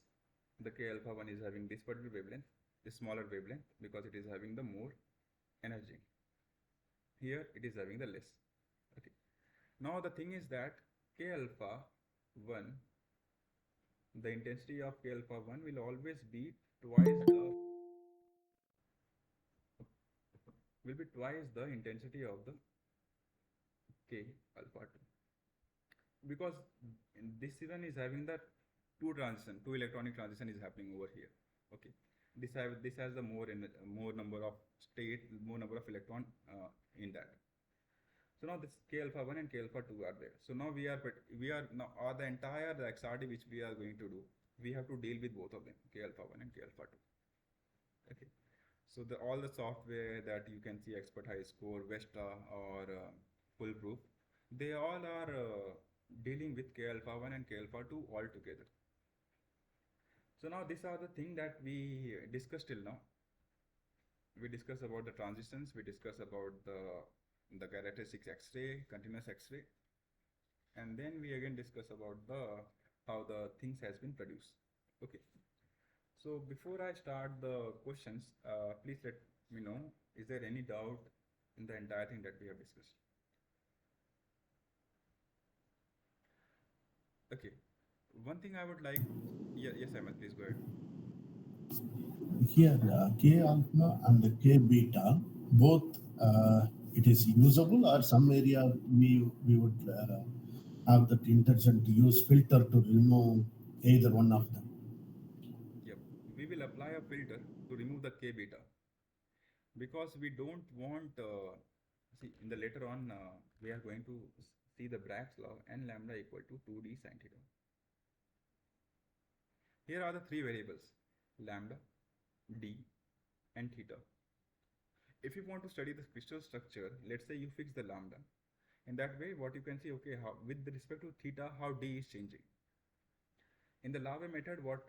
the K alpha 1 is having this particular wavelength, this smaller wavelength, because it is having the more energy. Here it is having the less. Okay. Now the thing is that K alpha 1, the intensity of K alpha 1 will always be twice the intensity of the K alpha 2, because this one is having the two electronic transition is happening over here. Okay, this has the more number of more number of electron in that. So now this K alpha 1 and K alpha 2 are there. So now we are now the entire XRD which we are going to do, we have to deal with both of them, K alpha 1 and K alpha 2. Okay. So all the software that you can see, Expert High Score, Vesta, or Foolproof, they all are dealing with K alpha 1 and K alpha 2 all together. So now these are the things that we discussed till now. We discussed about the transitions, we discussed about the characteristics X-ray, continuous X-ray, and then we again discuss about how the things has been produced. Okay. So before I start the questions, please let me know, is there any doubt in the entire thing that we have discussed? Okay. One thing I would like, yes, Ahmed, please go ahead. Here, K alpha and the K beta, both it is usable, or some area we would have that intention to use filter to remove either one of them. Yep. We will apply a filter to remove the K beta, because we don't want, see, in the later on, we are going to see the Bragg's law and lambda equal to 2d sine theta. Here are the three variables, lambda, d, and theta. If you want to study the crystal structure, let's say you fix the lambda. In that way, what you can see, okay, how with respect to theta, how d is changing. In the Lave method, what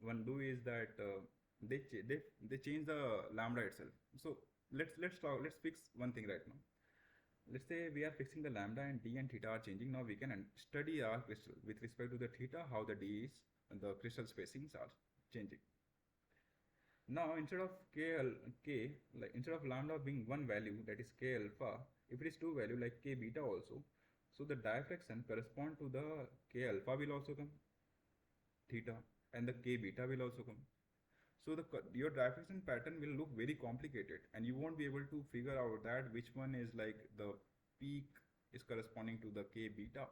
one do is that they change the lambda itself. So let's fix one thing right now. Let's say we are fixing the lambda and d and theta are changing. Now we can study our crystal with respect to the theta, how the d is and the crystal spacings are changing. Now instead of instead of lambda being one value, that is K alpha, if it is two value like K beta also, so the diffraction correspond to the K alpha will also come, theta, and the K beta will also come. So your diffraction pattern will look very complicated, and you won't be able to figure out that which one is like the peak is corresponding to the K beta,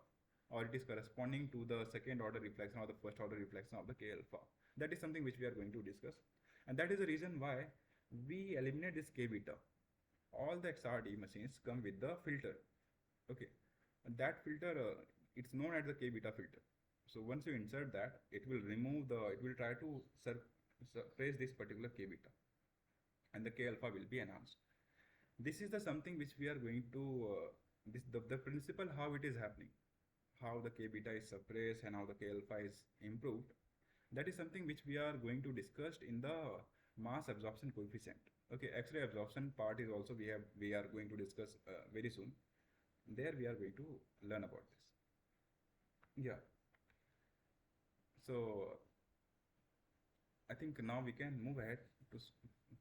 or it is corresponding to the second order reflection or the first order reflection of the K alpha. That is something which we are going to discuss, and that is the reason why we eliminate this K beta. All the XRD machines come with the filter. Okay, and that filter it's known as the K beta filter. So once you insert that, it will try to suppress this particular K beta, and the K alpha will be enhanced. This is the something which we are going to the principle how it is happening, how the K beta is suppressed and how the K alpha is improved. That is something which we are going to discuss in the mass absorption coefficient. Okay, X-ray absorption part is also we are going to discuss very soon. There we are going to learn about this. Yeah. So I think now we can move ahead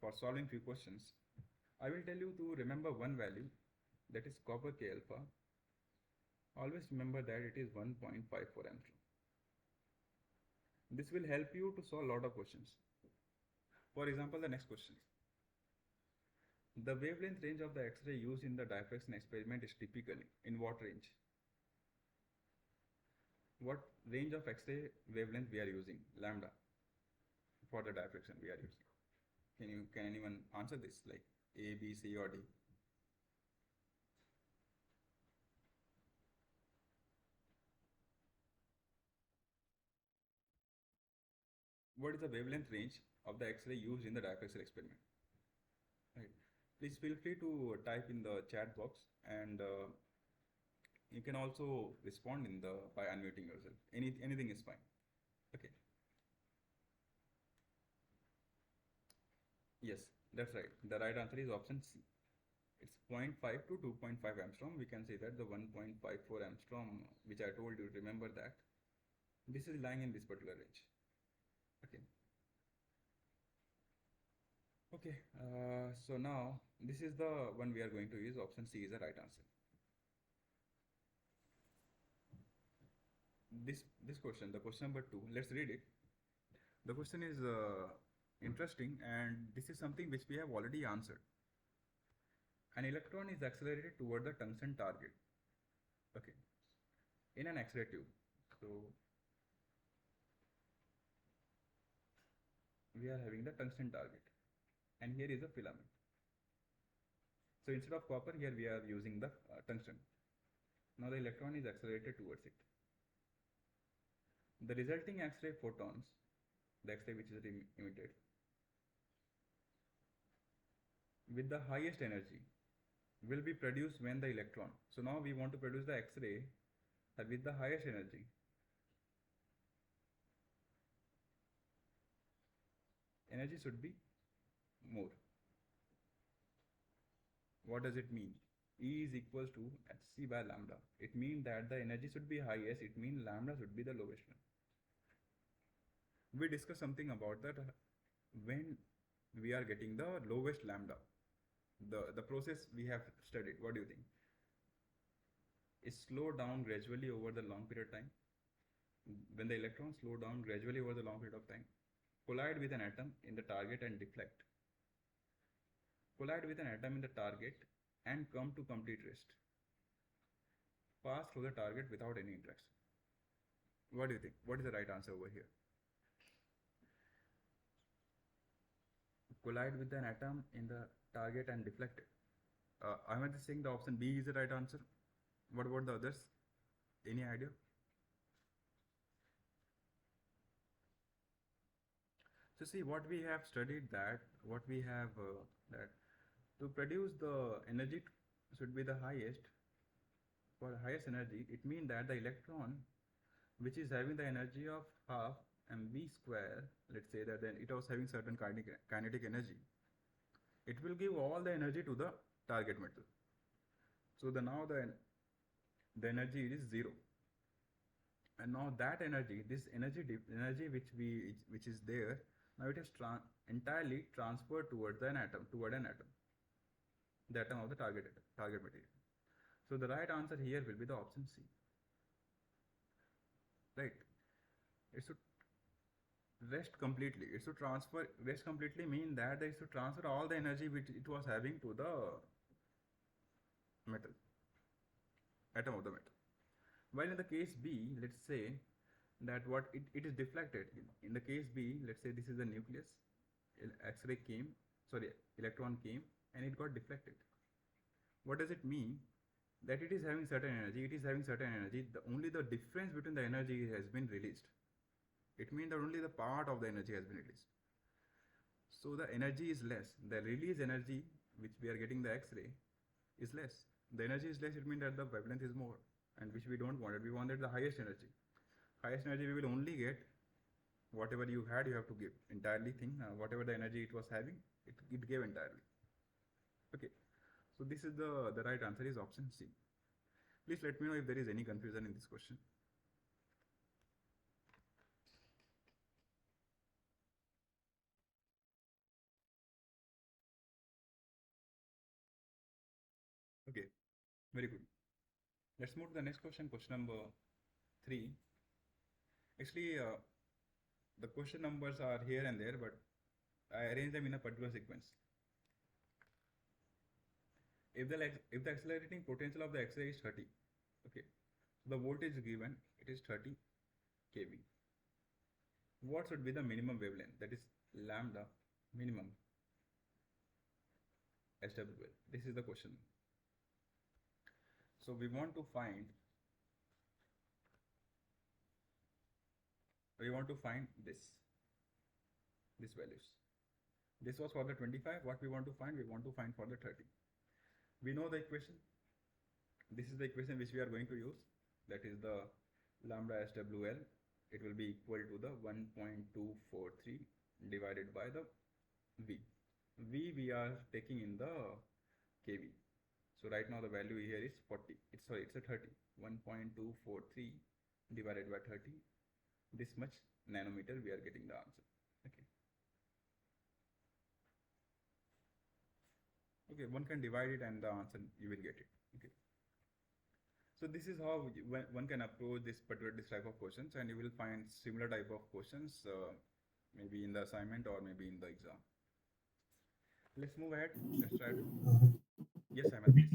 for solving few questions. I will tell you to remember one value, that is copper K alpha, Always remember that it is 1.54 angstrom. This will help you to solve a lot of questions. For example, the next question. The wavelength range of the X-ray used in the diffraction experiment is typically in what range? What range of X-ray wavelength we are using? Lambda for the diffraction we are using. Can anyone answer this like A, B, C, or D? What is the wavelength range of the X-ray used in the diffraction experiment? Right. Please feel free to type in the chat box, and you can also respond in the by unmuting yourself. Anything is fine. Okay. Yes, that's right. The right answer is option C. It's zero point 0.5 to 2.5 angstrom. We can say that the 1.54 angstrom, which I told you, remember that. This is lying in this particular range. Okay. Okay. So now this is the one we are going to use. Option C is the right answer. This question, the question number 2. Let's read it. The question is interesting, and this is something which we have already answered. An electron is accelerated toward the tungsten target. Okay. In an X-ray tube. So we are having the tungsten target, and here is a filament. So instead of copper, here we are using the tungsten. Now the electron is accelerated towards it. The resulting X-ray photons, the X-ray which is emitted, with the highest energy will be produced when the electron. So now we want to produce the X-ray with the highest energy. Energy should be more. What does it mean? E is equals to hc by lambda. It means that the energy should be highest. It means lambda should be the lowest one. We discussed something about that when we are getting the lowest lambda. The process we have studied. What do you think? Is slow down gradually over the long period of time. When the electrons slow down gradually over the long period of time, collide with an atom in the target and deflect. Collide with an atom in the target and come to complete rest. Pass through the target without any interaction. What do you think? What is the right answer over here? Collide with an atom in the target and deflect it. I'm just saying the option B is the right answer. What about the others? Any idea? So see what we have studied that what we have that to produce the energy should be the highest. For highest energy, it means that the electron, which is having the energy of half mv square, let's say that then it was having certain kinetic energy, it will give all the energy to the target metal. So now the energy is zero, and now that energy, this energy which is there, now it is entirely transferred towards an atom, the atom of the target material. So the right answer here will be the option C. Right? It should rest completely. It should rest completely mean that it should transfer all the energy which it was having to the metal, atom of the metal. While in the case B, let's say that it is deflected. In the case B, let's say this is the nucleus, X-ray came, sorry, electron came and it got deflected. What does it mean? That it is having certain energy, only the difference between the energy has been released. It means that only the part of the energy has been released. So the energy is less. The release energy which we are getting the X-ray is less. The energy is less, it means that the wavelength is more, and which we don't want it. We wanted the highest energy. Highest energy we will only get whatever you had, you have to give entirely thing. Whatever the energy it was having, it gave entirely. Okay. So this is the right answer is option C. Please let me know if there is any confusion in this question. Okay, very good. Let's move to the next question, question number 3. Actually, the question numbers are here and there, but I arrange them in a particular sequence. If the accelerating potential of the X-ray is 30, okay, so the voltage given, it is 30 kV. What should be the minimum wavelength? That is lambda minimum SWL. This is the question. So we want to find this values. This was for the 25. What we want to find? We want to find for the 30. We know the equation. This is the equation which we are going to use. That is the lambda SWL. It will be equal to the 1.243 divided by the V. We are taking in the kV. So right now the value here is 40. It's a 30. 1.243 divided by 30. This much nanometer we are getting the answer. Okay. Okay, one can divide it and the answer you will get it. Okay. So this is how one can approach this type of questions, and you will find similar type of questions maybe in the assignment or maybe in the exam. Let's move ahead. Let's try to. Yes, Simon, please.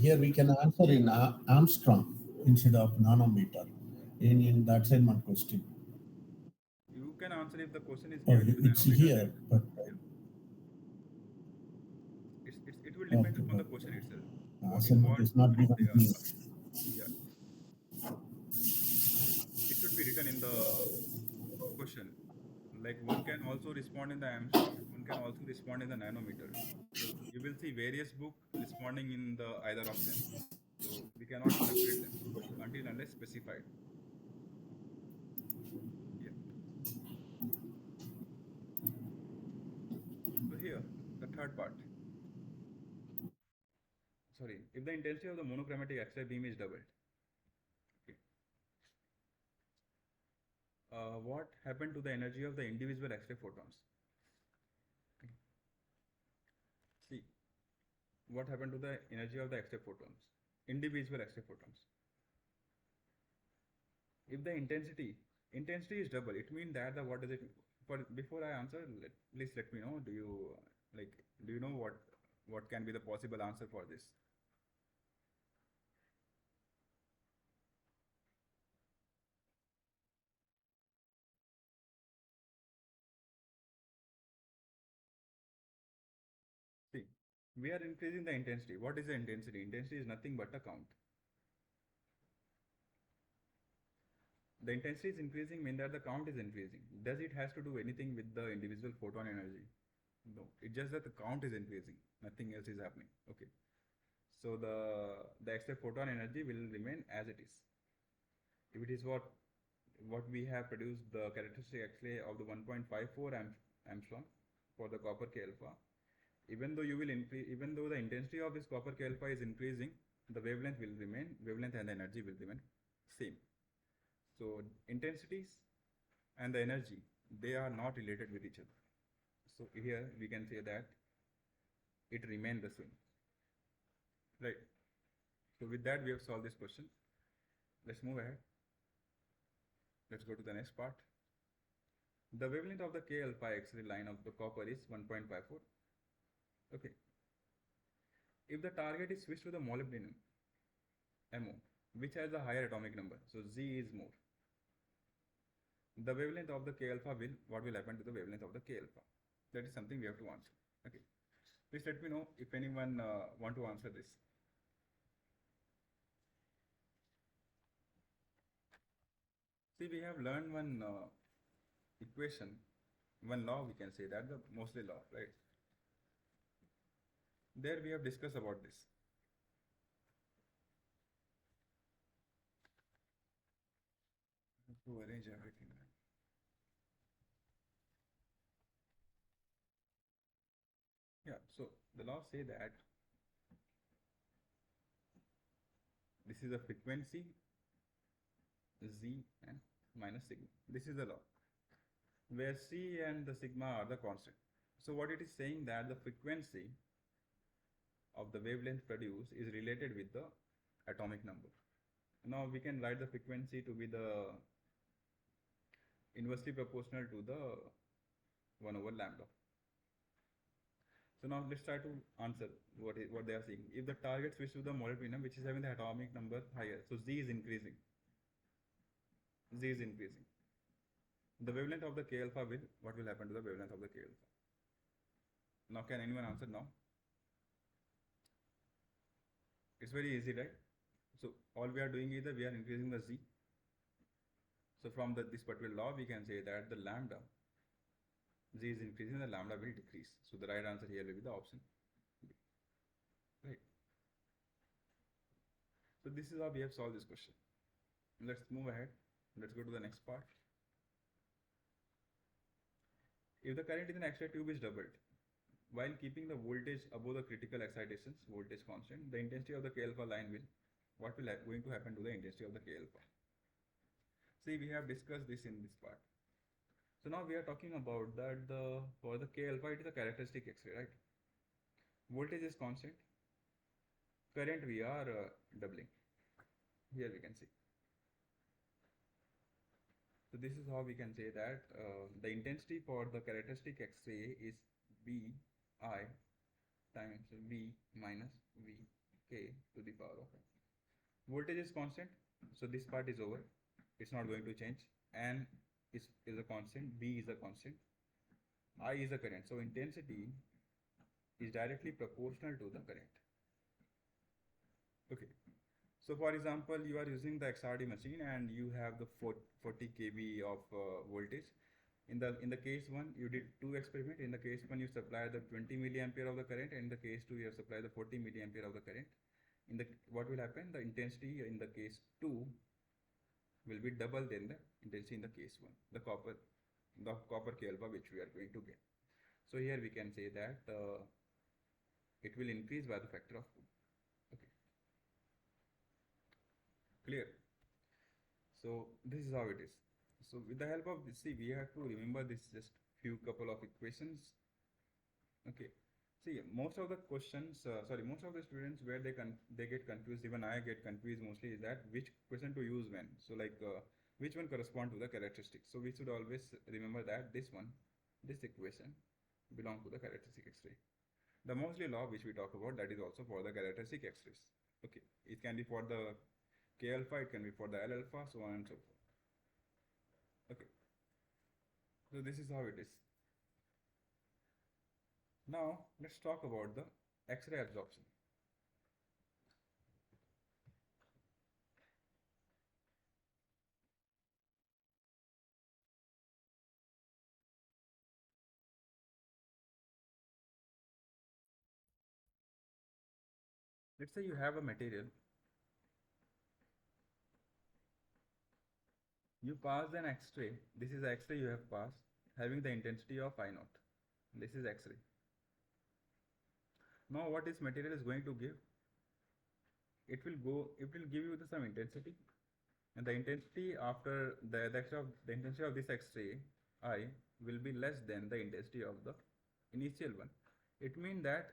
Here we can answer in Armstrong instead of nanometer in the assignment question. You can answer if the question is Oh, given in it's nanometer. here, Then, but yeah, it will depend okay, upon the but question itself. What is assignment what is not given they are here. asking. Yeah, it should be written in the question. Like one can also respond in the Armstrong, one can also respond in the nanometer. So you will see various book responding in the either of them. So we cannot separate them until unless specified. Yeah. So here, the third part. Sorry, if the intensity of the monochromatic X-ray beam is doubled, okay, what happened to the energy of the individual X-ray photons? Okay. See, what happened to the energy of the X-ray photons? Individual X-ray photons. If the intensity is double, it means that the what does it? For before I answer, please let me know. Like do you know what can be the possible answer for this? See, we are increasing the intensity. What is the intensity? Intensity is nothing but a count. The intensity is increasing means that the count is increasing. Does it has to do anything with the individual photon energy? No, it's just that the count is increasing. Nothing else is happening. Okay. So the X-ray photon energy will remain as it is. If it is what we have produced the characteristic X-ray of the 1.54 Armstrong for the copper K alpha, even though you will increase, even though the intensity of this copper K alpha is increasing, the wavelength and the energy will remain same. So intensities and the energy, they are not related with each other. So here we can say that it remains the same, right? So with that we have solved this question. Let's move ahead. Let's go to the next part. The wavelength of the K alpha X-ray line of the copper is 1.54. Okay. If the target is switched to the molybdenum, MO, which has a higher atomic number, so Z is more. The wavelength of the K alpha what will happen to the wavelength of the K alpha? That is something we have to answer. Okay. Please let me know if anyone want to answer this. See, we have learned one equation, one law, we can say that, the Mosley law, right? There we have discussed about this. To arrange everything. Yeah, so the law say that this is a frequency Z and minus sigma. This is the law where C and the sigma are the constant. So what it is saying that the frequency of the wavelength produced is related with the atomic number. Now we can write the frequency to be the inversely proportional to the 1 over lambda. So now let's try to answer what they are saying. If the target switch to the molybdenum, which is having the atomic number higher, so Z is increasing. Z is increasing. The wavelength of the K alpha will, what will happen to the wavelength of the K alpha? Now can anyone answer now? It's very easy, right? So all we are doing is that we are increasing the Z. So from this particular law, we can say that the lambda, Z is increasing, the lambda will decrease. So the right answer here will be the option B. Right. So this is how we have solved this question. Let's move ahead. Let's go to the next part. If the current in an X-ray tube is doubled, while keeping the voltage above the critical excitations, voltage constant, the intensity of the K alpha line will, what will going to happen to the intensity of the K alpha? See, we have discussed this in this part. So now we are talking about that for the K alpha, it is a characteristic X-ray, right? Voltage is constant. Current we are doubling. Here we can see. So this is how we can say that the intensity for the characteristic X-ray is Vi times V minus Vk to the power of. Voltage is constant, so this part is over. It's not going to change. N is a constant, V is a constant, I is a current. So intensity is directly proportional to the current. Okay. So for example, you are using the XRD machine and you have the 40 kV of voltage. In the case 1, you did 2 experiments. In the case 1, you supply the 20 milliampere of the current, and in the case 2, you have supplied the 40 milliampere of the current. What will happen? The intensity in the case 2 will be double than the intensity in the case 1, the copper K alpha which we are going to get. So here we can say that it will increase by the factor of 2. Okay. Clear? So this is how it is. So with the help of this, see, we have to remember this just few couple of equations. Okay. See, most of the questions, most of the students where they get confused, even I get confused mostly, is that which question to use when. So like which one correspond to the characteristics. So we should always remember that this equation belong to the characteristic X-ray. The Moseley law which we talk about, that is also for the characteristic X-rays. Okay. It can be for the K alpha, it can be for the L alpha, so on and so forth. Okay. So this is how it is. Now let's talk about the X-ray absorption. Let's say you have a material. You pass an X-ray. This is X-ray you have passed, having the intensity of I naught. This is X-ray. Now what this material is going to give? It will give you some intensity, and the intensity after the intensity of this X-ray I will be less than the intensity of the initial one. It means that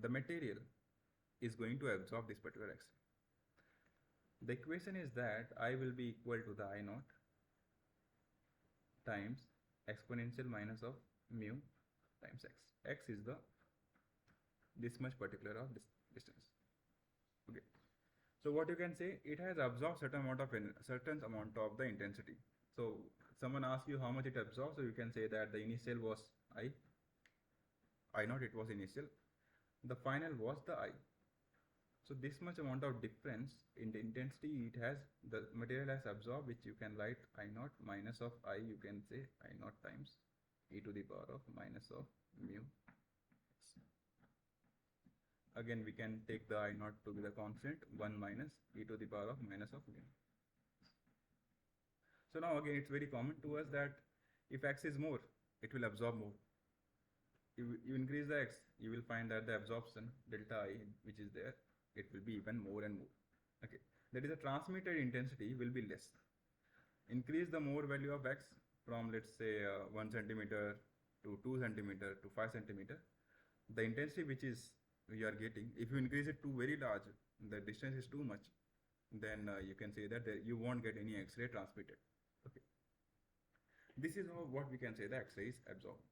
the material is going to absorb this particular X-ray. The equation is that I will be equal to the I naught times exponential minus of mu times x. X is this much particular of this distance. Okay. So what you can say, it has absorbed certain amount of the intensity. So someone asks you how much it absorbs, so you can say that the initial was I naught, it was initial. The final was the I. So this much amount of difference in the intensity the material has absorbed, which you can write I naught minus of I, you can say I naught times e to the power of minus of mu. Again, we can take the I naught to be the constant, 1 minus e to the power of minus of mu. So now again, it's very common to us that if x is more, it will absorb more. If you increase the x, you will find that the absorption delta I, which is there, it will be even more and more. Okay, that is, the transmitted intensity will be less. Increase the more value of x from, let's say 1 centimeter to 2 centimeter to 5 centimeter. The intensity which is you are getting, if you increase it to very large, the distance is too much, then you can say that you won't get any X-ray transmitted. Okay. This is how what we can say the X-ray is absorbed.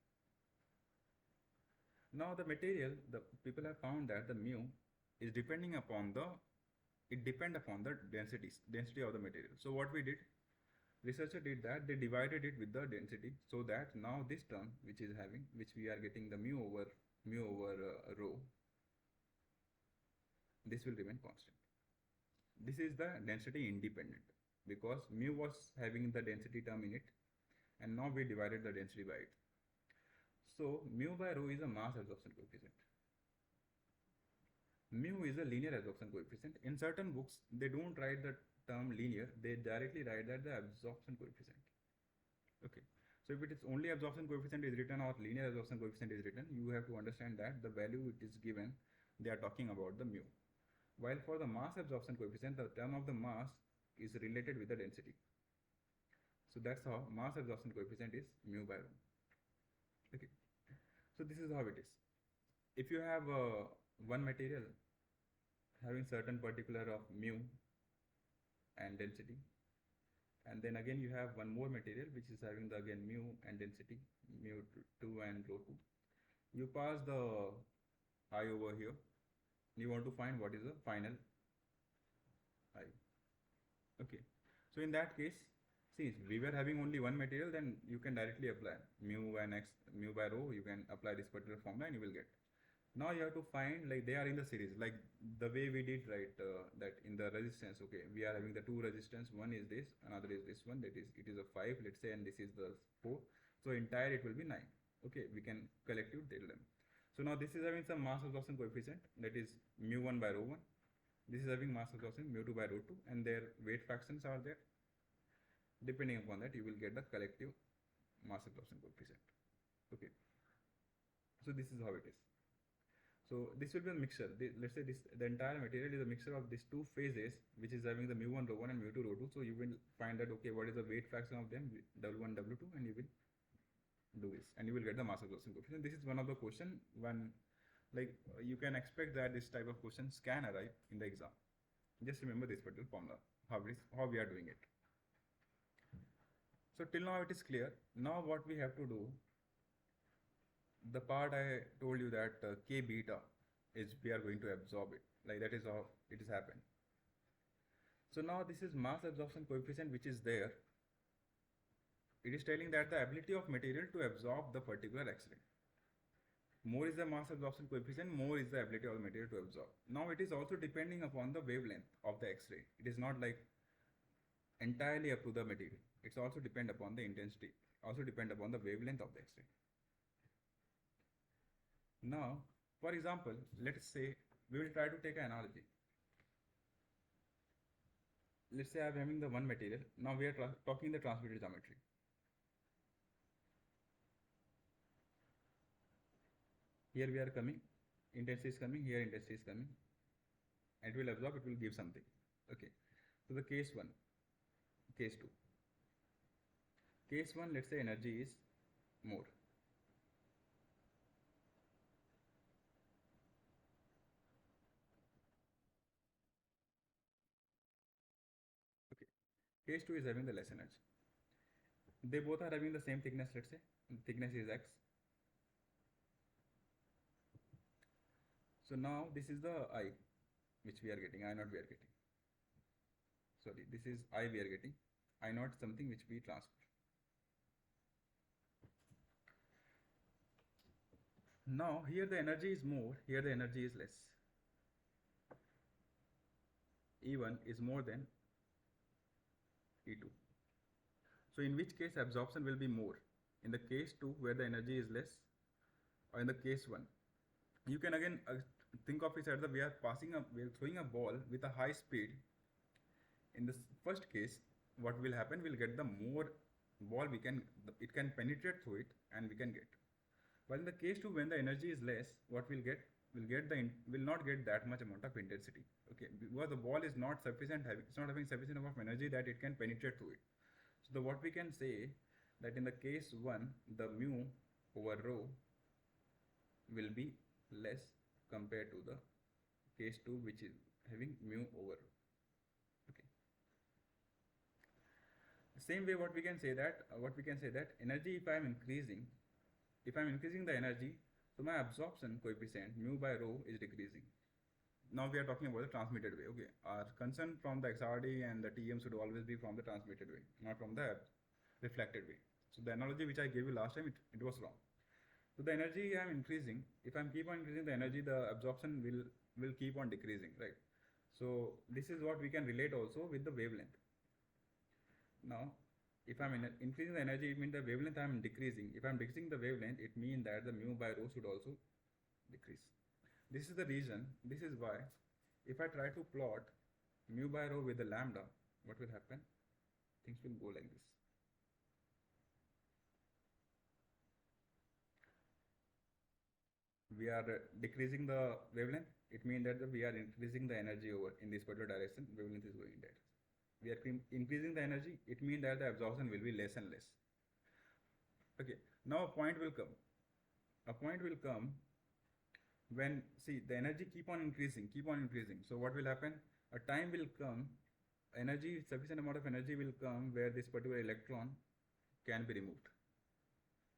Now the material, the people have found that the mu is depending upon the, it depend upon the density of the material. So what we did, researcher did that they divided it with the density, so that now this term which is having, which we are getting the mu over rho, this will remain constant. This is the density independent, because mu was having the density term in it, and now we divided the density by it. So mu by rho is a mass absorption coefficient. Mu is a linear absorption coefficient. In certain books, they don't write the term linear, they directly write that the absorption coefficient. Okay. So if it is only absorption coefficient is written or linear absorption coefficient is written, you have to understand that the value it is given, they are talking about the mu. While for the mass absorption coefficient, the term of the mass is related with the density. So that's how mass absorption coefficient is mu by rho. Okay. So this is how it is. If you have one material having certain particular of mu and density, and then again you have one more material which is having the again mu and density, mu2 and rho2. You pass the I over here. You want to find what is the final I. Okay. So in that case, see, we were having only one material, then you can directly apply mu and x, mu by rho, you can apply this particular formula and you will get. Now you have to find, like they are in the series, like the way we did, right, that in the resistance, okay, we are having the two resistance, one is this, another is this one, that is, it is a 5, let's say, and this is the 4. So entire it will be 9. Okay, we can collective tell them. So now this is having some mass absorption coefficient, that is mu1 by rho1. This is having mass absorption mu2 by rho2, and their weight fractions are there. Depending upon that, you will get the collective mass absorption coefficient. Okay. So this is how it is. So this will be a mixture. Let's say the entire material is a mixture of these two phases, which is having the mu1 rho1 and mu2 rho2. So you will find that, okay, what is the weight fraction of them, W1 W2, and you will do this, and you will get the mass absorption coefficient. This is one of the question when, like, you can expect that this type of questions can arrive in the exam. Just remember this particular formula, how we are doing it. So till now it is clear. Now what we have to do, the part I told you that K beta is we are going to absorb it, like that is how it is happened. So now this is mass absorption coefficient which is there. It is telling that the ability of material to absorb the particular X-ray. More is the mass absorption coefficient, more is the ability of the material to absorb. Now it is also depending upon the wavelength of the X-ray. It is not like entirely up to the material. It's also depend upon the intensity, also depend upon the wavelength of the X-ray. Now, for example, let's say we will try to take an analogy. Let's say I am having the one material. Now we are talking the transmitted geometry. Here we are coming, intensity is coming, here intensity is coming, and it will absorb, it will give something. Okay. So the case 1, case 2. Case 1, let's say energy is more. Okay. Case 2 is having the less energy. They both are having the same thickness, let's say. The thickness is x. So now this is the I which we are getting, I naught we are getting. Sorry, this is I we are getting, I naught something which we transfer. Now here the energy is more, here the energy is less. E1 is more than E2. So in which case absorption will be more? In the case 2 where the energy is less, or in the case 1? You can again think of it as we are throwing a ball with a high speed. In the first case, what will happen? We'll get the more ball it can penetrate through it and we can get. But in the case 2, when the energy is less, what we'll get? Will not get that much amount of intensity. Okay, because the ball is not sufficient, it's not having sufficient amount of energy that it can penetrate through it. So what we can say that in the case 1, the mu over rho will be less, compared to the case 2 which is having mu over. Okay. The same way what we can say that energy, if I'm increasing the energy, so my absorption coefficient mu by rho is decreasing. Now we are talking about the transmitted way. Okay, our concern from the XRD and the TM should always be from the transmitted way, not from the reflected way. So the analogy which I gave you last time, it was wrong. So the energy I'm increasing, if I'm keep on increasing the energy, the absorption will keep on decreasing, right? So this is what we can relate also with the wavelength. Now, if I'm increasing the energy, it means the wavelength I'm decreasing. If I'm decreasing the wavelength, it means that the mu by rho should also decrease. This is the reason, this is why, if I try to plot mu by rho with the lambda, what will happen? Things will go like this. We are decreasing the wavelength, it means that we are increasing the energy over in this particular direction, wavelength is going that. We are increasing the energy, it means that the absorption will be less and less. Okay, now a point will come. A point will come when, see, the energy keep on increasing. So what will happen? A time will come, sufficient amount of energy will come where this particular electron can be removed.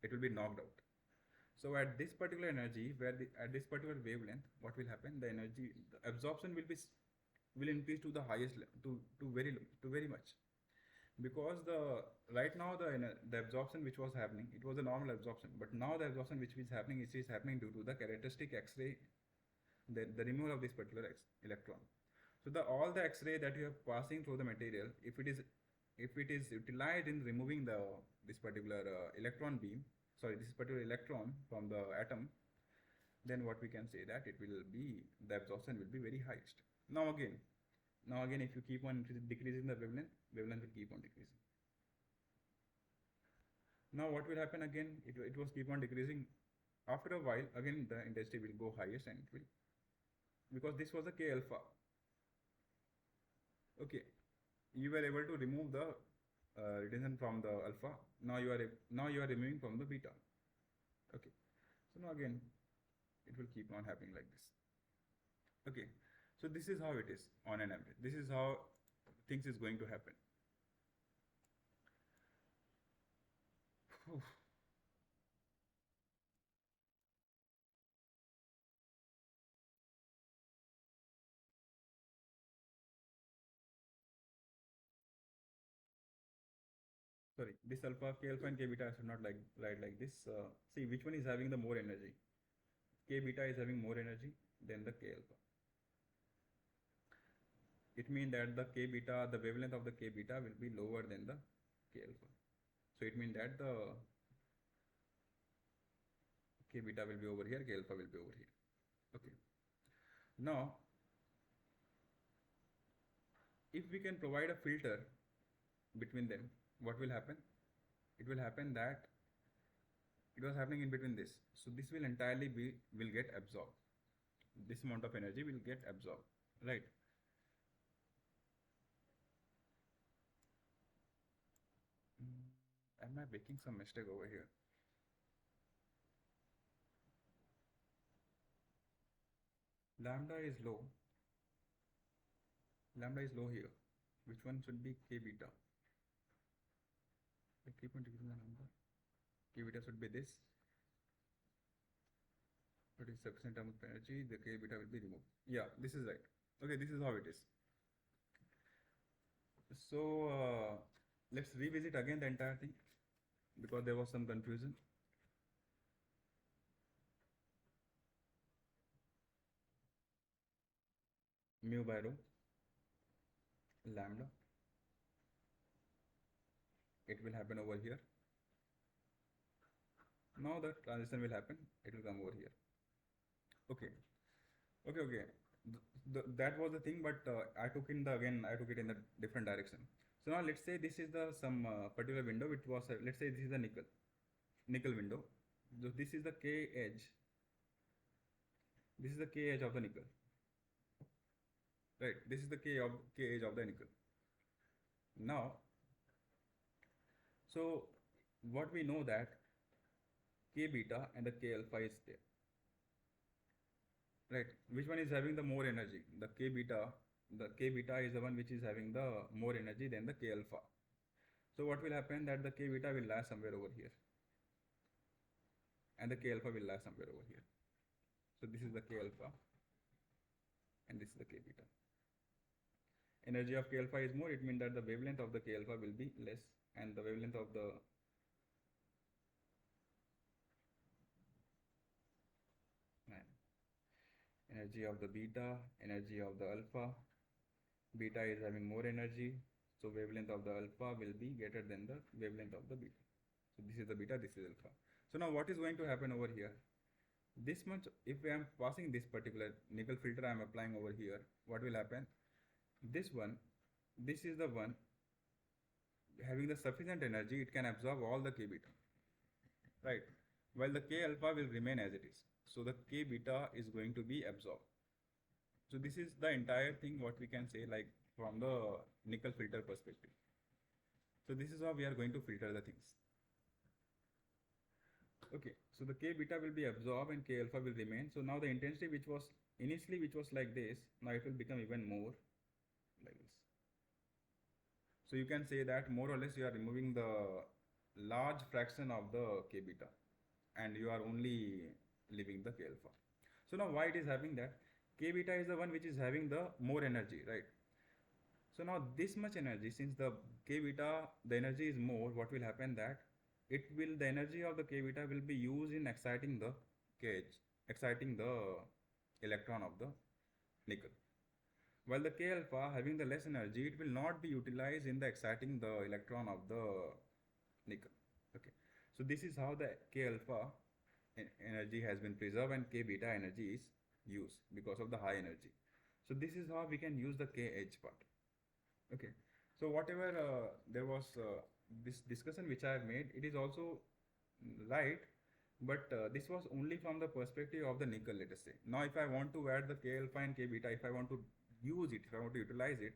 It will be knocked out. So at this particular energy, at this particular wavelength, what will happen? The absorption will increase to the highest level, to very much, because right now the absorption which was happening, it was a normal absorption, but now the absorption which is happening, it is happening due to the characteristic X-ray, the removal of this particular electron. So all the X-ray that you are passing through the material, if it is utilized in removing this particular electron beam, this particular electron from the atom, then what we can say that the absorption will be very highest. Now again, if you keep on decreasing the wavelength will keep on decreasing. Now what will happen again? It was keep on decreasing. After a while, again the intensity will go highest, and it will, because this was a K alpha. Okay, you were able to remove the retention from the alpha. Now you are removing from the beta. Okay, so now again it will keep on happening like this. Okay, so this is how it is on an average. This is how things is going to happen. Sorry, this alpha, K alpha and K beta I should not write like this. See which one is having the more energy. K beta is having more energy than the K alpha. It means that the K beta, the wavelength of the K beta will be lower than the K alpha. So it means that the K beta will be over here, K alpha will be over here. Okay. Now, if we can provide a filter between them, what will happen? It will happen that it was happening in between this. So this will entirely will get absorbed. This amount of energy will get absorbed, right? Am I making some mistake over here? Lambda is low. Lambda is low here. Which one should be K beta? I keep on decreasing the number. K beta should be this. What is sufficient amount of energy? The K beta will be removed. Yeah, this is right. Okay, this is how it is. So let's revisit again the entire thing, because there was some confusion. Mu by rho, lambda, it will happen over here. Now the transition will happen, it will come over here. Okay. That was the thing, but I took it in the different direction. So now let's say this is the some particular window. It was let's say this is the nickel window. So this is the K edge. This is the K edge of the nickel. Right. This is the K edge of the nickel. Now, so what we know that K beta and the K alpha is there. right? Which one is having the more energy? The K beta is the one which is having the more energy than the K alpha. So what will happen that the K beta will lie somewhere over here and the K alpha will lie somewhere over here. So this is the K alpha and this is the K beta. Energy of K alpha is more, it means that the wavelength of the K alpha will be less and the wavelength of the energy of the beta, energy of the alpha. Beta is having more energy, so wavelength of the alpha will be greater than the wavelength of the beta. So this is the beta, this is alpha. So now what is going to happen over here? This much, if I am passing this particular nickel filter I am applying over here, what will happen? This one, this is the one having the sufficient energy, it can absorb all the K beta, right? While the K alpha will remain as it is. So the K beta is going to be absorbed. So this is the entire thing what we can say like from the nickel filter perspective. So this is how we are going to filter the things. Okay, so the K beta will be absorbed and K alpha will remain. So now the intensity which was initially which was like this, now it will become even more like this. So you can say that more or less you are removing the large fraction of the K beta and you are only leaving the K alpha. So now why it is having that? K beta is the one which is having the more energy, right? So now this much energy, since the K beta, the energy is more, what will happen that the energy of the K beta will be used in exciting the cage, exciting the electron of the nickel. While the K alpha having the less energy, it will not be utilized in the exciting the electron of the nickel. Okay. So this is how the K alpha energy has been preserved and K beta energy is used because of the high energy. So this is how we can use the K edge part. Okay. So whatever there was this discussion which I have made, it is also right, but this was only from the perspective of the nickel, let us say. Now if I want to add the K alpha and K beta, if I want to use it, if I want to utilize it,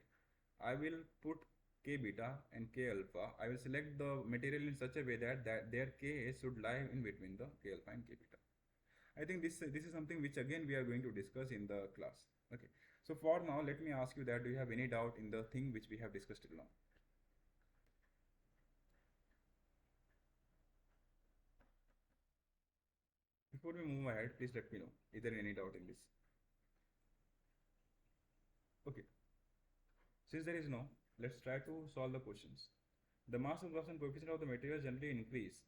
I will put K beta and K alpha. I will select the material in such a way that their K should lie in between the K alpha and K beta. I think this is something which again we are going to discuss in the class. Okay. So for now, let me ask you that do you have any doubt in the thing which we have discussed till now? Before we move ahead, please let me know. Is there any doubt in this? Okay. Since there is no, let's try to solve the questions. The mass absorption coefficient of the material generally increase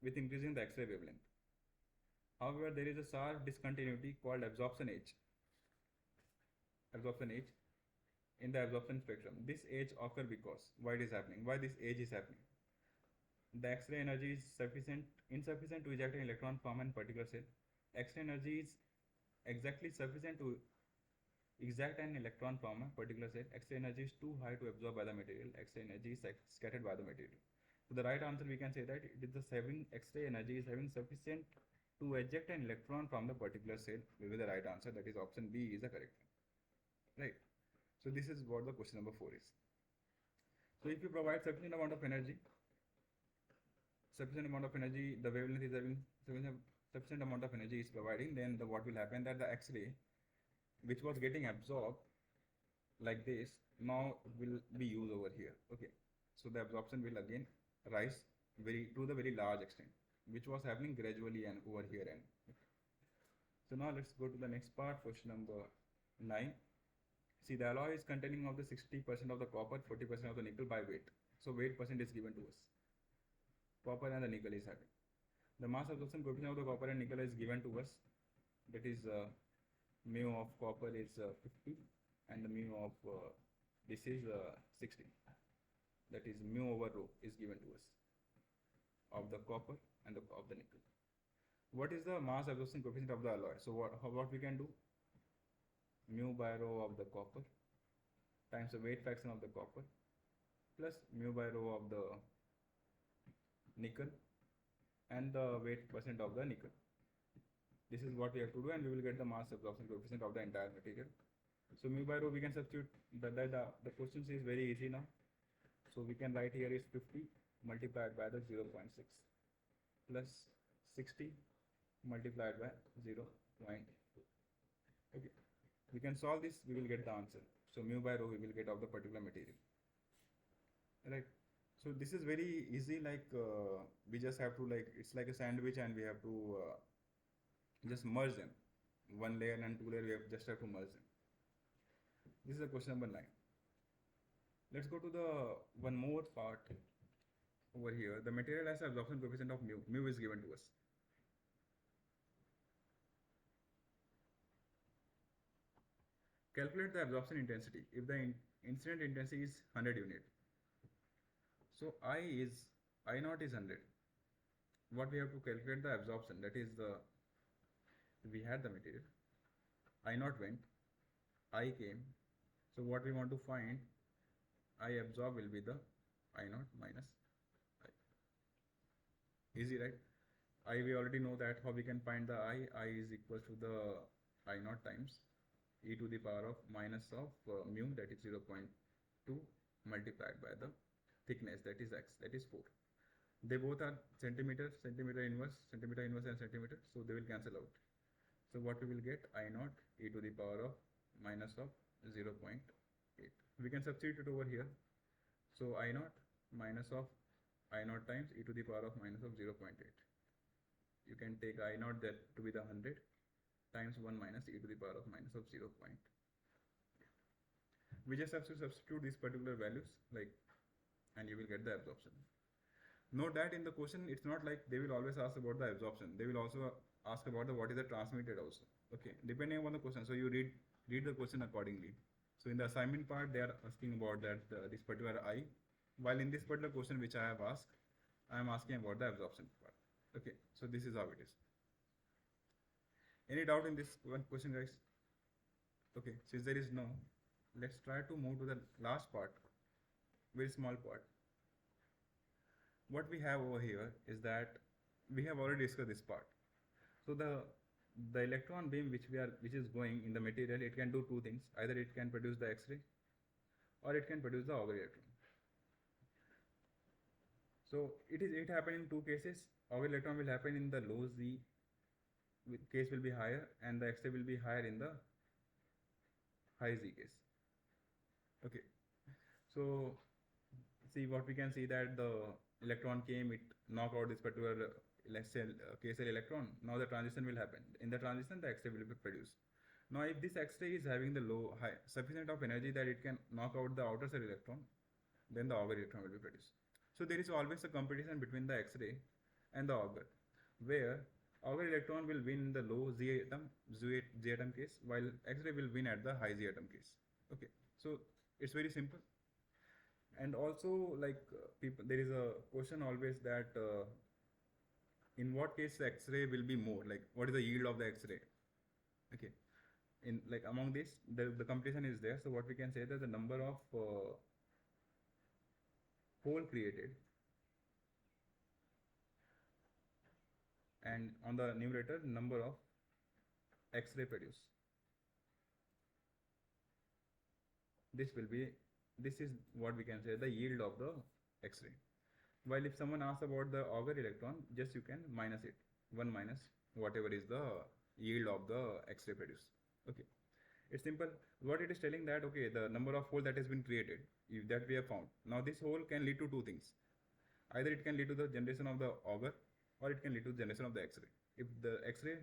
with increasing the X-ray wavelength. However, there is a sharp discontinuity called absorption age. Absorption age in the absorption spectrum. This age occurs because why it is happening? Why this age is happening? The X-ray energy is insufficient to eject an electron from a particular cell. X-ray energy is exactly sufficient to eject an electron from a particular cell. X-ray energy is too high to absorb by the material. X-ray energy is scattered by the material. So the right answer we can say that it is the having X-ray energy is having sufficient to eject an electron from the particular cell will be the right answer. That is option B is the correct one. Right. So this is what the question number 4 is. So if you provide sufficient amount of energy, the wavelength is having sufficient amount of energy is providing, then what will happen that the X-ray which was getting absorbed like this now will be used over here. Okay. So the absorption will again rise to the very large extent, which was happening gradually and over here. And okay. So now let's go to the next part, question number 9. See, the alloy is containing of the 60% of the copper, 40% of the nickel by weight. So weight percent is given to us. Copper and the nickel is having. The mass absorption coefficient of the copper and nickel is given to us. That is mu of copper is 50 and the mu of this is 60. That is mu over rho is given to us of the copper and of the nickel. What is the mass absorption coefficient of the alloy? So what we can do? Mu by rho of the copper times the weight fraction of the copper plus mu by rho of the nickel and the weight percent of the nickel. This is what we have to do and we will get the mass absorption coefficient of the entire material. So mu by rho we can substitute, the question is very easy now. So we can write here is 50 multiplied by the 0.6 plus 60 multiplied by 0.2. We can solve this, we will get the answer. So mu by rho we will get of the particular material, right? So this is very easy, like we just have to, like, it's like a sandwich and we have to just merge them. One layer and two layer, we just have to merge them. This is the question number 9. Let's go to the one more part over here. The material has absorption coefficient of mu. Mu is given to us. Calculate the absorption intensity if the incident intensity is 100 unit. So I naught is 100. What we have to calculate the absorption, that is the, we had the material, I naught went, I came. So what we want to find, I absorb will be the I naught minus I. Easy, right? I, we already know that how we can find the I is equal to the I naught times e to the power of minus of mu, that is 0.2 multiplied by the thickness, that is x, that is 4. They both are centimeter, centimeter inverse and centimeter, so they will cancel out. So what we will get, I naught e to the power of minus of 0.8. We can substitute it over here. So I naught minus of I naught times e to the power of minus of 0.8. You can take I naught that to be the 100 times 1 minus e to the power of minus of 0.8. We just have to substitute these particular values, like, and you will get the absorption. Note that in the question, it's not like they will always ask about the absorption. They will also ask about the what is the transmitted also. Okay, depending on the question. So you read the question accordingly. So in the assignment part, they are asking about that this particular I, while in this particular question which I have asked, I am asking about the absorption part. Okay, so this is how it is. Any doubt in this one question, guys? Okay, since there is no, let's try to move to the last part, very small part. What we have over here is that we have already discussed this part. So the electron beam which is going in the material, it can do two things. Either it can produce the X-ray or it can produce the auger electron. So it happen in two cases. Auger electron will happen in the low Z case will be higher, and the X-ray will be higher in the high Z case. Okay, so see what we can see, that the electron came, it knock out this particular, let's say KCl electron. Now the transition will happen. In the transition, the X-ray will be produced. Now if this X-ray is having the high sufficient of energy that it can knock out the outer cell electron, then the auger electron will be produced. So there is always a competition between the X-ray and the auger, where auger electron will win in the low Z atom case, while X-ray will win at the high Z atom case. Okay, so it's very simple. And also, like people, there is a question always that in what case X-ray will be more, like what is the yield of the X-ray? Okay, in like among this, the competition is there. So what we can say that the number of hole created, and on the numerator, number of X-ray produced. This is what we can say the yield of the X-ray. While if someone asks about the auger electron, just you can minus it, 1 minus whatever is the yield of the X-ray produced. Okay, it's simple. What it is telling that, okay, the number of hole that has been created, that we have found. Now this hole can lead to two things. Either it can lead to the generation of the auger, or it can lead to the generation of the X-ray. If the X-ray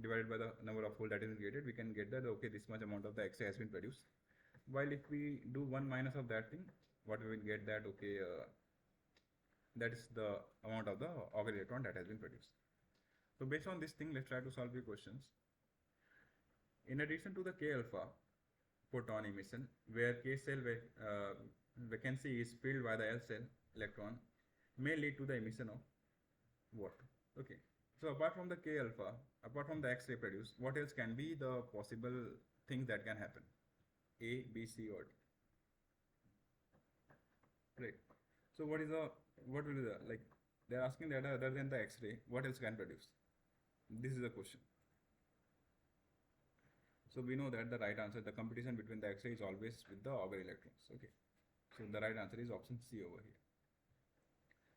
divided by the number of hole that is created, we can get that, okay, this much amount of the X-ray has been produced. While if we do 1 minus of that thing, what we will get that, okay, that is the amount of the auger electron that has been produced. So based on this thing, let's try to solve the questions. In addition to the K alpha photon emission, where K cell vacancy is filled by the L cell electron, may lead to the emission of what? Okay, so apart from the K alpha, apart from the X-ray produced, what else can be the possible things that can happen? A, B, C, or D. Right. So what will be the, like, they are asking that other than the X-ray, what else can produce? This is the question. So we know that the right answer, the competition between the X-ray is always with the auger electrons. Okay. So the right answer is option C over here.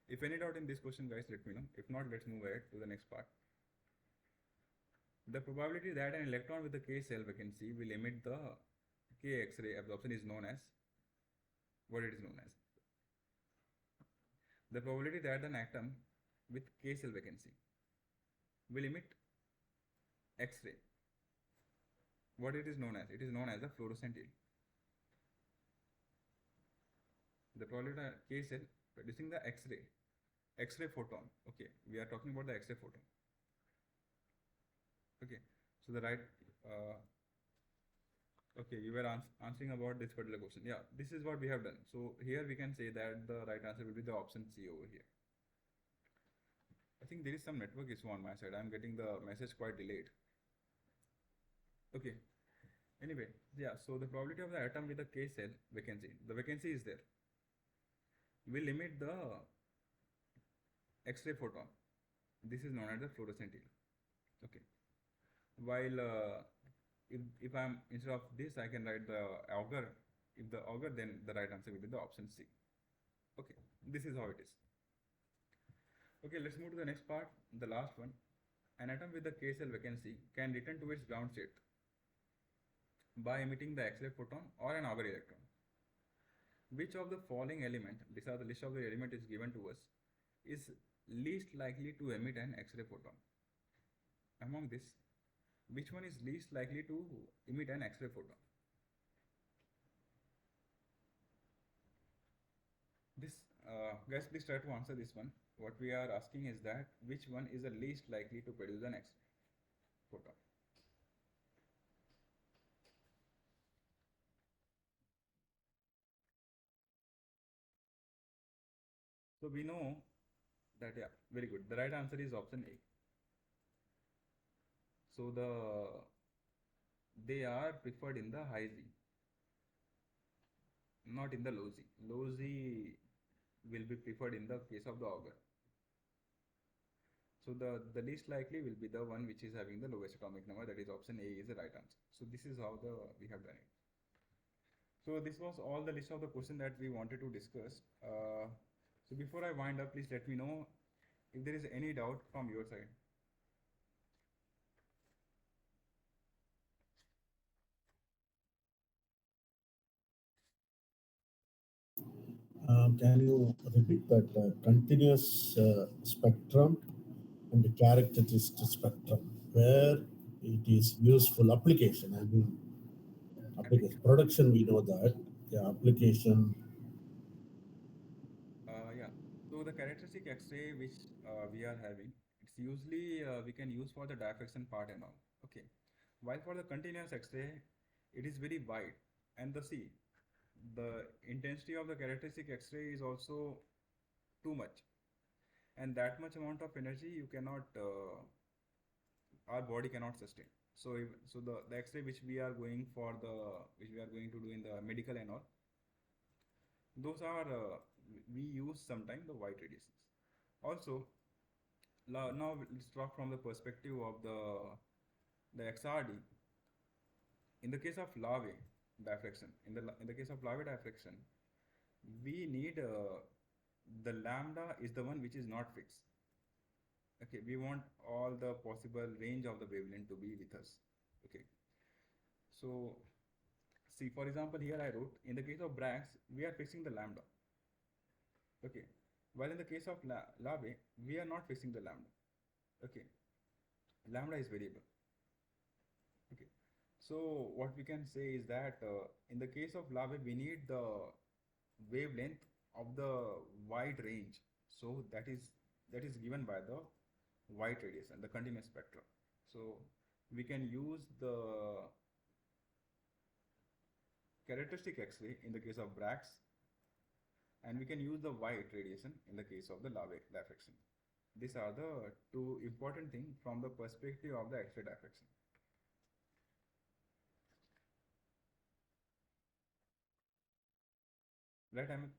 If any doubt in this question, guys, let me know. If not, let's move ahead to the next part. The probability that an electron with a K cell vacancy will emit the K X-ray absorption is known as what it is known as. The probability that an atom with K cell vacancy will emit X-ray, what it is known as? It is known as the fluorescent yield. The probability that K cell producing the X-ray, X-ray photon. Okay, we are talking about the X-ray photon. Okay, so the right. Uh, okay, you were answering about this particular question. Yeah, this is what we have done. So here we can say that the right answer will be the option C over here. I think there is some network issue on my side. I'm getting the message quite delayed. Okay. Anyway, yeah. So the probability of the atom with a K cell vacancy, the vacancy is there, will emit the X-ray photon. This is known as the fluorescent yield. Okay. While if I'm instead of this, I can write the auger. If the auger, then the right answer will be the option C. Okay. This is how it is. Okay. Let's move to the next part, the last one. An atom with a K cell vacancy can return to its ground state by emitting the X-ray photon or an auger electron. Which of the following element, these are the list of the element is given to us, is least likely to emit an X-ray photon? Among this, which one is least likely to emit an X-ray photon? This, guys, please try to answer this one. What we are asking is that which one is the least likely to produce an X-ray photon? So we know that, yeah, very good. The right answer is option A. So they are preferred in the high Z, not in the low Z. Low Z will be preferred in the case of the auger. So the least likely will be the one which is having the lowest atomic number. That is option A is the right answer. So this is how we have done it. So this was all the list of the questions that we wanted to discuss. So before I wind up, please let me know if there is any doubt from your side. Can you repeat that continuous spectrum and the characteristic spectrum where it is useful application? I mean, application Application. production we know that the application. Yeah. So the characteristic X-ray which we are having, it's usually we can use for the diffraction part and all. Okay. While for the continuous X-ray, it is very wide, and the C, the intensity of the characteristic X-ray is also too much, and that much amount of energy you cannot, our body cannot sustain. So the X-ray which we are going for the which we are going to do in the medical and all, those are we use sometime the white radiations. Also, now let's talk from the perspective of the XRD. In the case of Lave diffraction, in the case of Lave diffraction, we need the lambda is the one which is not fixed. Okay, we want all the possible range of the wavelength to be with us. Okay, so see, for example, here I wrote in the case of Braggs, we are fixing the lambda. Okay, while in the case of Lave, we are not fixing the lambda. Okay, lambda is variable. Okay, so what we can say is that in the case of lava, we need the wavelength of the wide range. So that is given by the white radiation, the continuous spectrum. So we can use the characteristic X-ray in the case of Bragg's, and we can use the white radiation in the case of the lava diffraction. These are the two important things from the perspective of the X-ray diffraction. Right, I mean,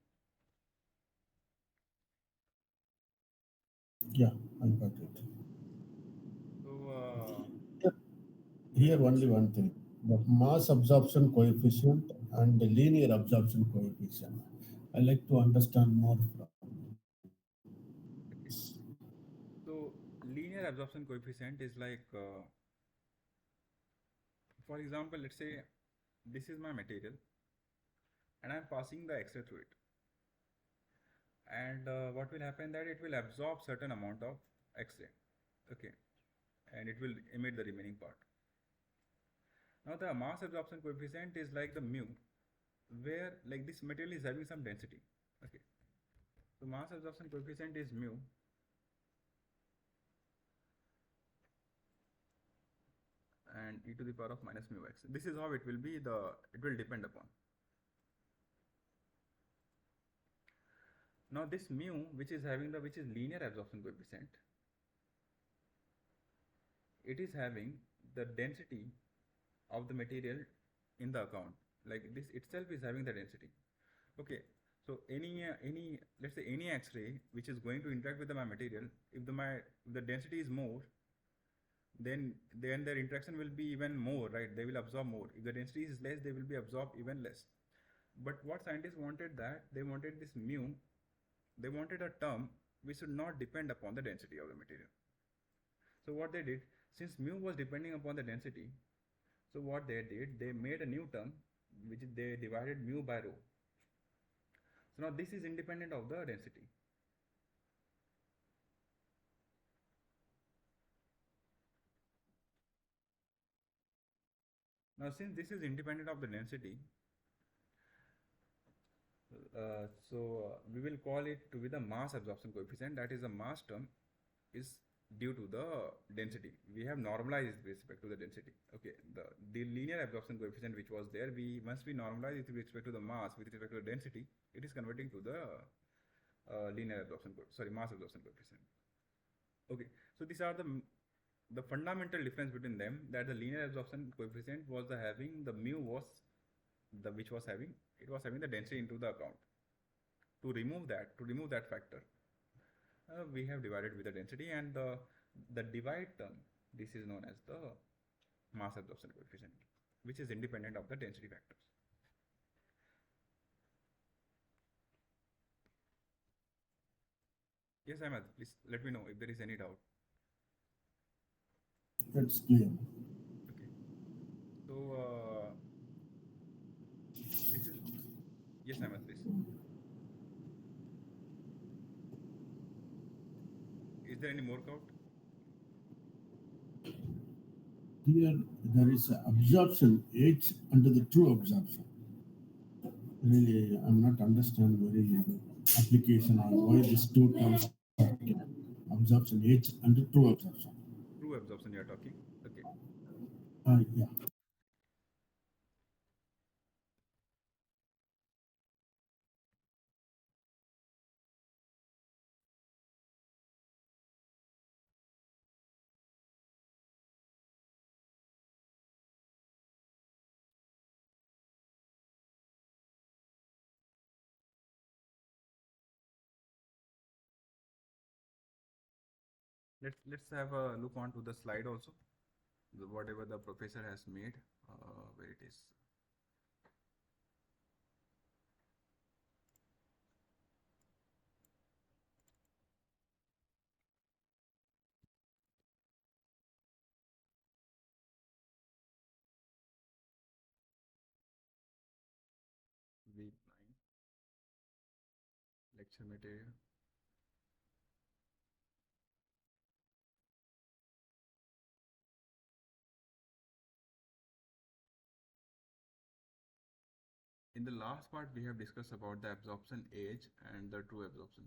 Yeah, I got it. so Here, yeah, yeah, here please. only one thing: the mass absorption coefficient and the linear absorption coefficient. I like to understand more from this. Okay. So linear absorption coefficient is like For example, let's say this is my material and I'm passing the X-ray through it. And what will happen that it will absorb certain amount of X-ray. Okay. And it will emit the remaining part. Now the mass absorption coefficient is like the mu, where like this material is having some density. Okay. So mass absorption coefficient is mu, and e to the power of minus mu x. This is how it will be. It will depend upon. Now this mu, which is linear absorption coefficient, it is having the density of the material in the account. Like this itself is having the density. Okay. So any let's say any X-ray which is going to interact with my material, if the density is more, then their interaction will be even more, right? They will absorb more. If the density is less, they will be absorbed even less. But what scientists wanted, that they wanted this mu, they wanted a term which should not depend upon the density of the material. So what they did, since mu was depending upon the density, so what they did, they made a new term which they divided mu by rho. So now this is independent of the density. Now since this is independent of the density, we will call it to be the mass absorption coefficient. That is the mass term is due to the density. We have normalized with respect to the density. Okay, the linear absorption coefficient which was there, we once we normalize it with respect to the mass, with respect to the density, it is converting to the mass absorption coefficient. Okay, so these are the fundamental difference between them, that the linear absorption coefficient was the having the mu was the which was having it was having the density into the account. To remove that factor, we have divided with the density, and the divide term, this is known as the mass absorption coefficient, which is independent of the density factors. Yes, Ahmed, please let me know if there is any doubt. That's clear. Okay. So this is yes, Ahmed, please. Is there any more doubt? Here, there is absorption H under the true absorption. Really, I'm not understand very application on why these two terms are taken. Absorption H under true absorption. True absorption you are talking. Okay. Yeah. Let's have a look on to the slide also. Whatever the professor has made, where it is. Week 9 lecture material. In the last part, we have discussed about the absorption age and the true absorption.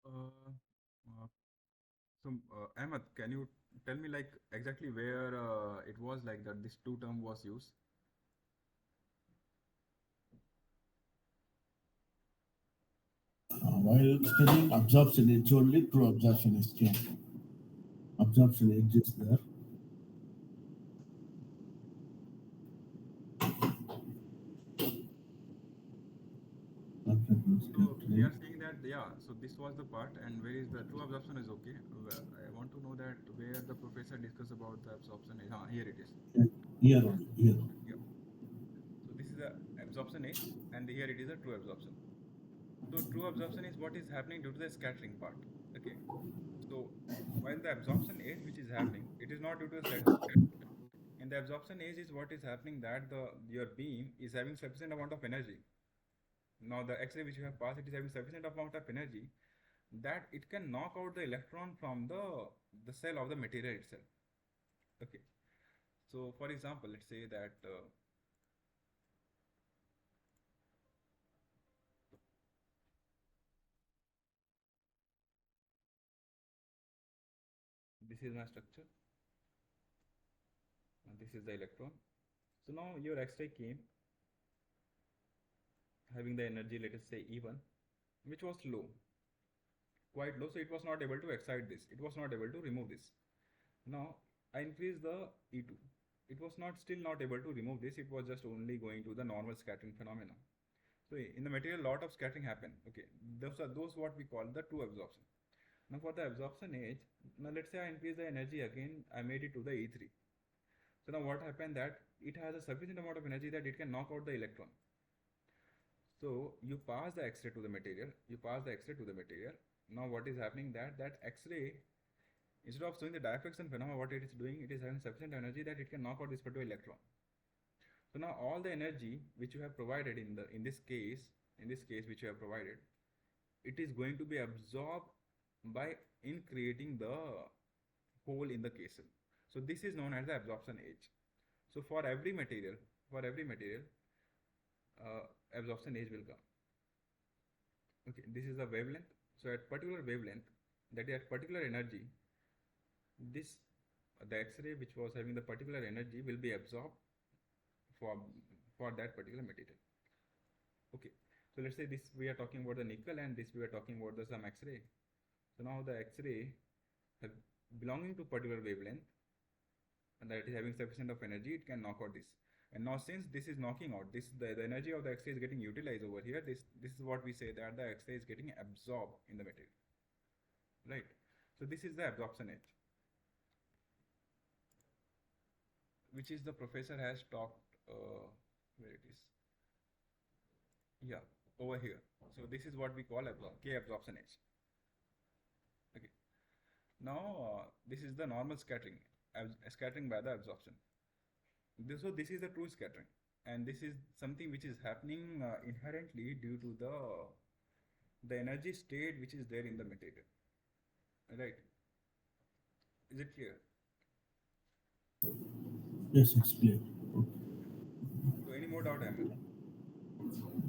Uh, uh, Ahmed, can you tell me like exactly where it was like that this two term was used? While studying absorption H only, true absorption is changed. absorption edge is there. Materials So we are characterization. saying that, yeah, so this was the part, and where is the true absorption is okay. I want to know that where the professor discussed about the absorption is. Here it is. Here only, here only. Yeah. So this is the absorption age, and here it is a true absorption. So true absorption is what is happening due to the scattering part. Okay. So while the absorption age which is happening, it is not due to the scattering. In the absorption age is what is happening that the your beam is having sufficient amount of energy. Now the X-ray which you have passed, it is having sufficient amount of energy that it can knock out the electron from the cell of the material itself. Okay. So for example, let's say that this is my structure, and this is the electron. So now your X-ray came having the energy, let us say E1, which was low, quite low. So it was not able to excite this. It was not able to remove this. Now I increase the E2. It was not still not able to remove this. It was just only going to the normal scattering phenomena. So in the material, lot of scattering happen. Okay, those are those what we call the true absorption. Now for the absorption age, now let's say I increase the energy again. I made it to the E3. So now what happened that it has a sufficient amount of energy that it can knock out the electron. So you pass the X-ray to the material. You pass the X-ray to the material. Now what is happening that X-ray, instead of showing the diffraction phenomena, what it is doing, it is having sufficient energy that it can knock out this particular electron. So now all the energy which you have provided in this case which you have provided, it is going to be absorbed by in creating the hole in the casing. So this is known as the absorption age. So for every material, absorption age will come. Okay, this is the wavelength. So at particular wavelength, that is at particular energy, this the X-ray which was having the particular energy will be absorbed for for that particular material. Okay, so let's say this we are talking about the nickel, and this we are talking about the some X-ray. So now the X-ray have, belonging to particular wavelength, and that is having sufficient of energy, it can knock out this. And now since this is knocking out this, the energy of the X-ray is getting utilized over here. This is what we say that the X-ray is getting absorbed in the material, right? So this is the absorption edge, which is the professor has talked. Where it is? Yeah, over here. So this is what we call K absorption edge. Okay. Now this is the normal scattering, scattering by the absorption. So this is the true scattering, and this is something which is happening inherently due to the energy state which is there in the material. Right? Is it clear? Yes, it's clear. Okay. So any more doubt, Ahmed?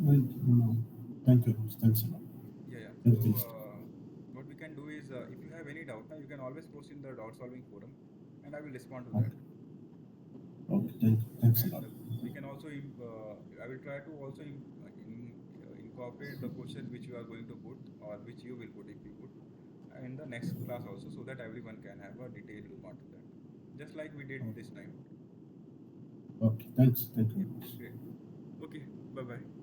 Right. Thank you. Thanks a lot. Yeah, yeah. So Everything's what we can do is, if you have any doubt, now you can always post in the doubt solving forum, and I will respond to that. okay. Okay. Thank you. Thanks a And lot. we can also I will try to also incorporate the questions which you are going to put, or which you will put if you put, in the next class also, so that everyone can have a detailed look onto that, just like we did Okay. this time. Okay. Thanks. Thank you Yeah, very much. great. Okay, bye bye.